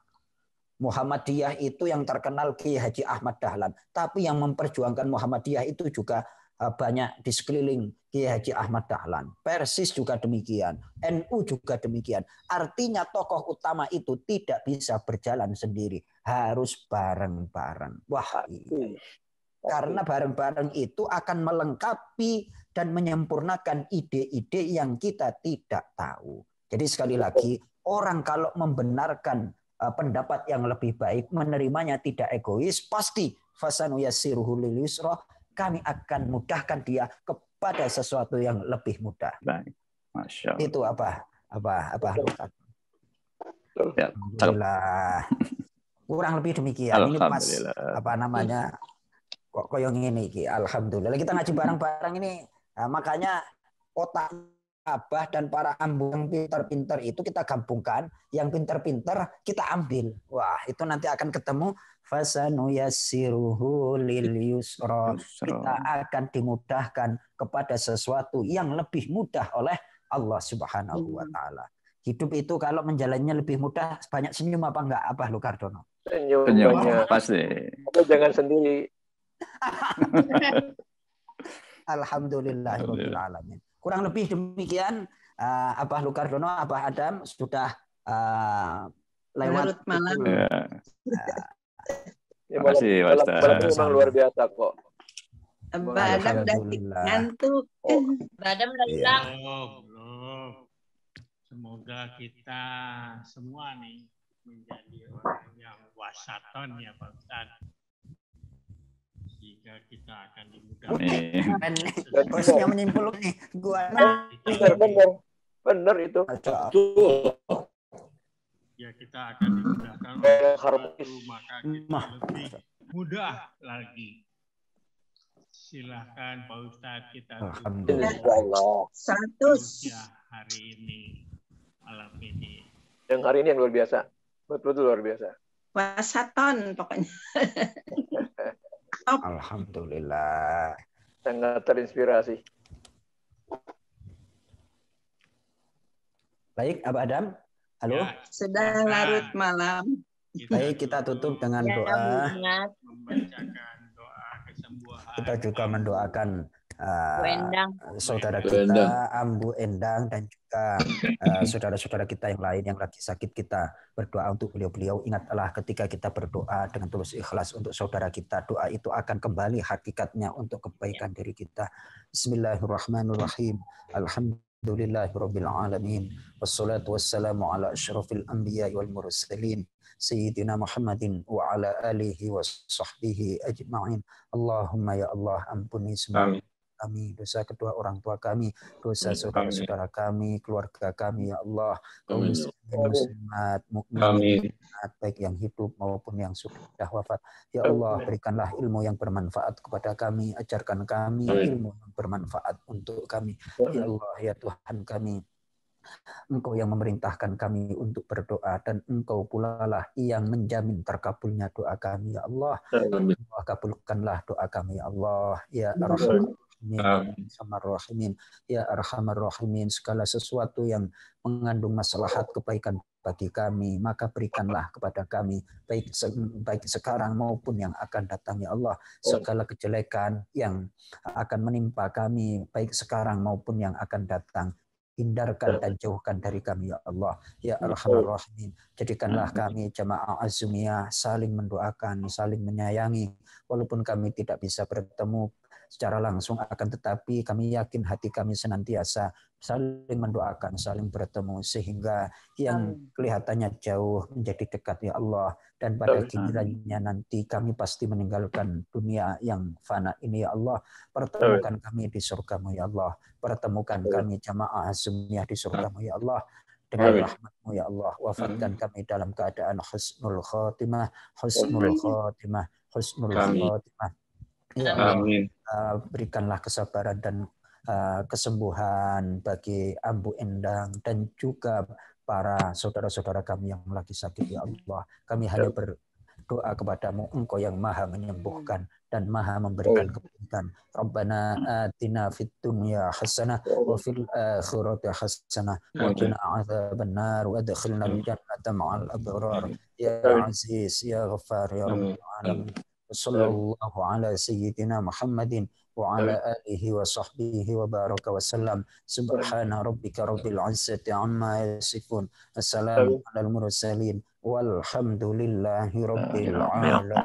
Muhammadiyah itu yang terkenal Kiai Haji Ahmad Dahlan, tapi yang memperjuangkan Muhammadiyah itu juga banyak di sekeliling Kiai Haji Ahmad Dahlan. Persis juga demikian, NU juga demikian. Artinya tokoh utama itu tidak bisa berjalan sendiri, harus bareng-bareng. Wah, karena bareng-bareng itu akan melengkapi dan menyempurnakan ide-ide yang kita tidak tahu. Jadi sekali lagi, orang kalau membenarkan pendapat yang lebih baik, menerimanya tidak egois, pasti fasanuyassiruhu lil yusra, kami akan mudahkan dia kepada sesuatu yang lebih mudah. Baik. Masya Allah. Itu apa? Ya, Alhamdulillah. Kurang lebih demikian. Ini pas kok koyong ini ki. Alhamdulillah. Kita ngaji bareng-bareng ini. Nah, makanya otak Abah dan para ambu yang pintar-pintar itu kita gabungkan, yang pintar-pintar kita ambil. Wah, itu nanti akan ketemu fasanuyassiruhu lil yusra. Kita akan dimudahkan kepada sesuatu yang lebih mudah oleh Allah Subhanahu wa taala. Hidup itu kalau menjalannya lebih mudah, banyak senyum apa enggak, Abah Lukardono? Senyum pasti. Tapi jangan sendiri. Alhamdulillahirabbil alamin. Kurang lebih demikian, Abah Lukardono, Abah Adam sudah lewat malam. Terima kasih, Mas. Memang luar biasa kok. Abah Adam udah ngantuk. Abah Adam udah hilang. Belum. Semoga kita semua nih menjadi orang yang wasaton ya Pak Ustadz. Sehingga kita akan dimudahkan. Bosnya menyimpul nih. Benar itu. Ya kita akan dimudahkan oleh itu, maka kita lebih mudah lagi. Silahkan Pak Ustadz kita Alhamdulillah. 100 hari ini, malam ini. Yang hari ini yang luar biasa. Betul-betul luar biasa. Wasaton pokoknya. Alhamdulillah. Sangat terinspirasi. Baik, Abah Adam. Halo. Ya, Sudah larut malam. Baik, kita tutup dengan doa. Membacakan doa kesembuhan. Kita juga mendoakan saudara kita Ambu Endang dan juga saudara-saudara kita yang lain yang lagi sakit. Kita berdoa untuk beliau-beliau. Ingatlah ketika kita berdoa dengan tulus ikhlas untuk saudara kita, doa itu akan kembali hakikatnya untuk kebaikan diri kita. Bismillahirrahmanirrahim. Alhamdulillahirabbil alamin. Wassalatu wassalamu ala asyrafil anbiya'i wal mursalin. Sayyidina Muhammadin wa ala alihi wa sahbihi ajma'in. Allahumma ya Allah, ampuni semua kami, dosa kedua orang tua kami, dosa saudara-saudara kami, keluarga kami, ya Allah, kaum muslimin muslimat, mukminin, baik yang hidup maupun yang sudah wafat. Ya Allah, berikanlah ilmu yang bermanfaat kepada kami, ajarkan kami ilmu yang bermanfaat untuk kami. Ya Allah, ya Tuhan kami, Engkau yang memerintahkan kami untuk berdoa, dan Engkau pula lah yang menjamin terkabulnya doa kami, ya Allah. Allah, kabulkanlah doa kami, ya Allah, ya Arhamar Rahimin, ya Arhamar Rahimin. Segala sesuatu yang mengandung maslahat kebaikan bagi kami, maka berikanlah kepada kami, baik sekarang maupun yang akan datang, ya Allah. Segala kejelekan yang akan menimpa kami, baik sekarang maupun yang akan datang, hindarkan dan jauhkan dari kami, ya Allah, ya Arhamar Rahimin. Jadikanlah kami jamaah Azumiyah saling mendoakan, saling menyayangi, walaupun kami tidak bisa bertemu secara langsung, akan tetapi kami yakin hati kami senantiasa saling mendoakan, saling bertemu, sehingga yang kelihatannya jauh menjadi dekat, ya Allah. Dan pada gilirannya nanti kami pasti meninggalkan dunia yang fana ini, ya Allah. Pertemukan kami di surga-Mu, ya Allah. Pertemukan kami jamaah Azumiyah di surga-Mu, ya Allah. Dengan rahmat-Mu, ya Allah. Wafatkan kami dalam keadaan husnul khotimah, husnul khotimah, husnul khotimah. Ya Allah, berikanlah kesabaran dan kesembuhan bagi Ambu Endang dan juga para saudara-saudara kami yang lagi sakit, ya Allah. Kami hanya berdoa kepadamu, Engkau yang maha menyembuhkan dan maha memberikan kebaikan. Rabbana atina fid dunya hasanah wa fil akhirati hasanah wa qina adzabannar wa adkhilna al-jannata ma'al abrar. Ya Aziz, ya Ghaffar, ya Rabbal alamin. Sallallahu ala sayyidina Muhammadin wa ala alihi wa sahbihi wa baraka wa sallam. Subhana rabbika rabbil izzati amma yasifun. Assalamu alal mursalin walhamdulillahi rabbil alamin.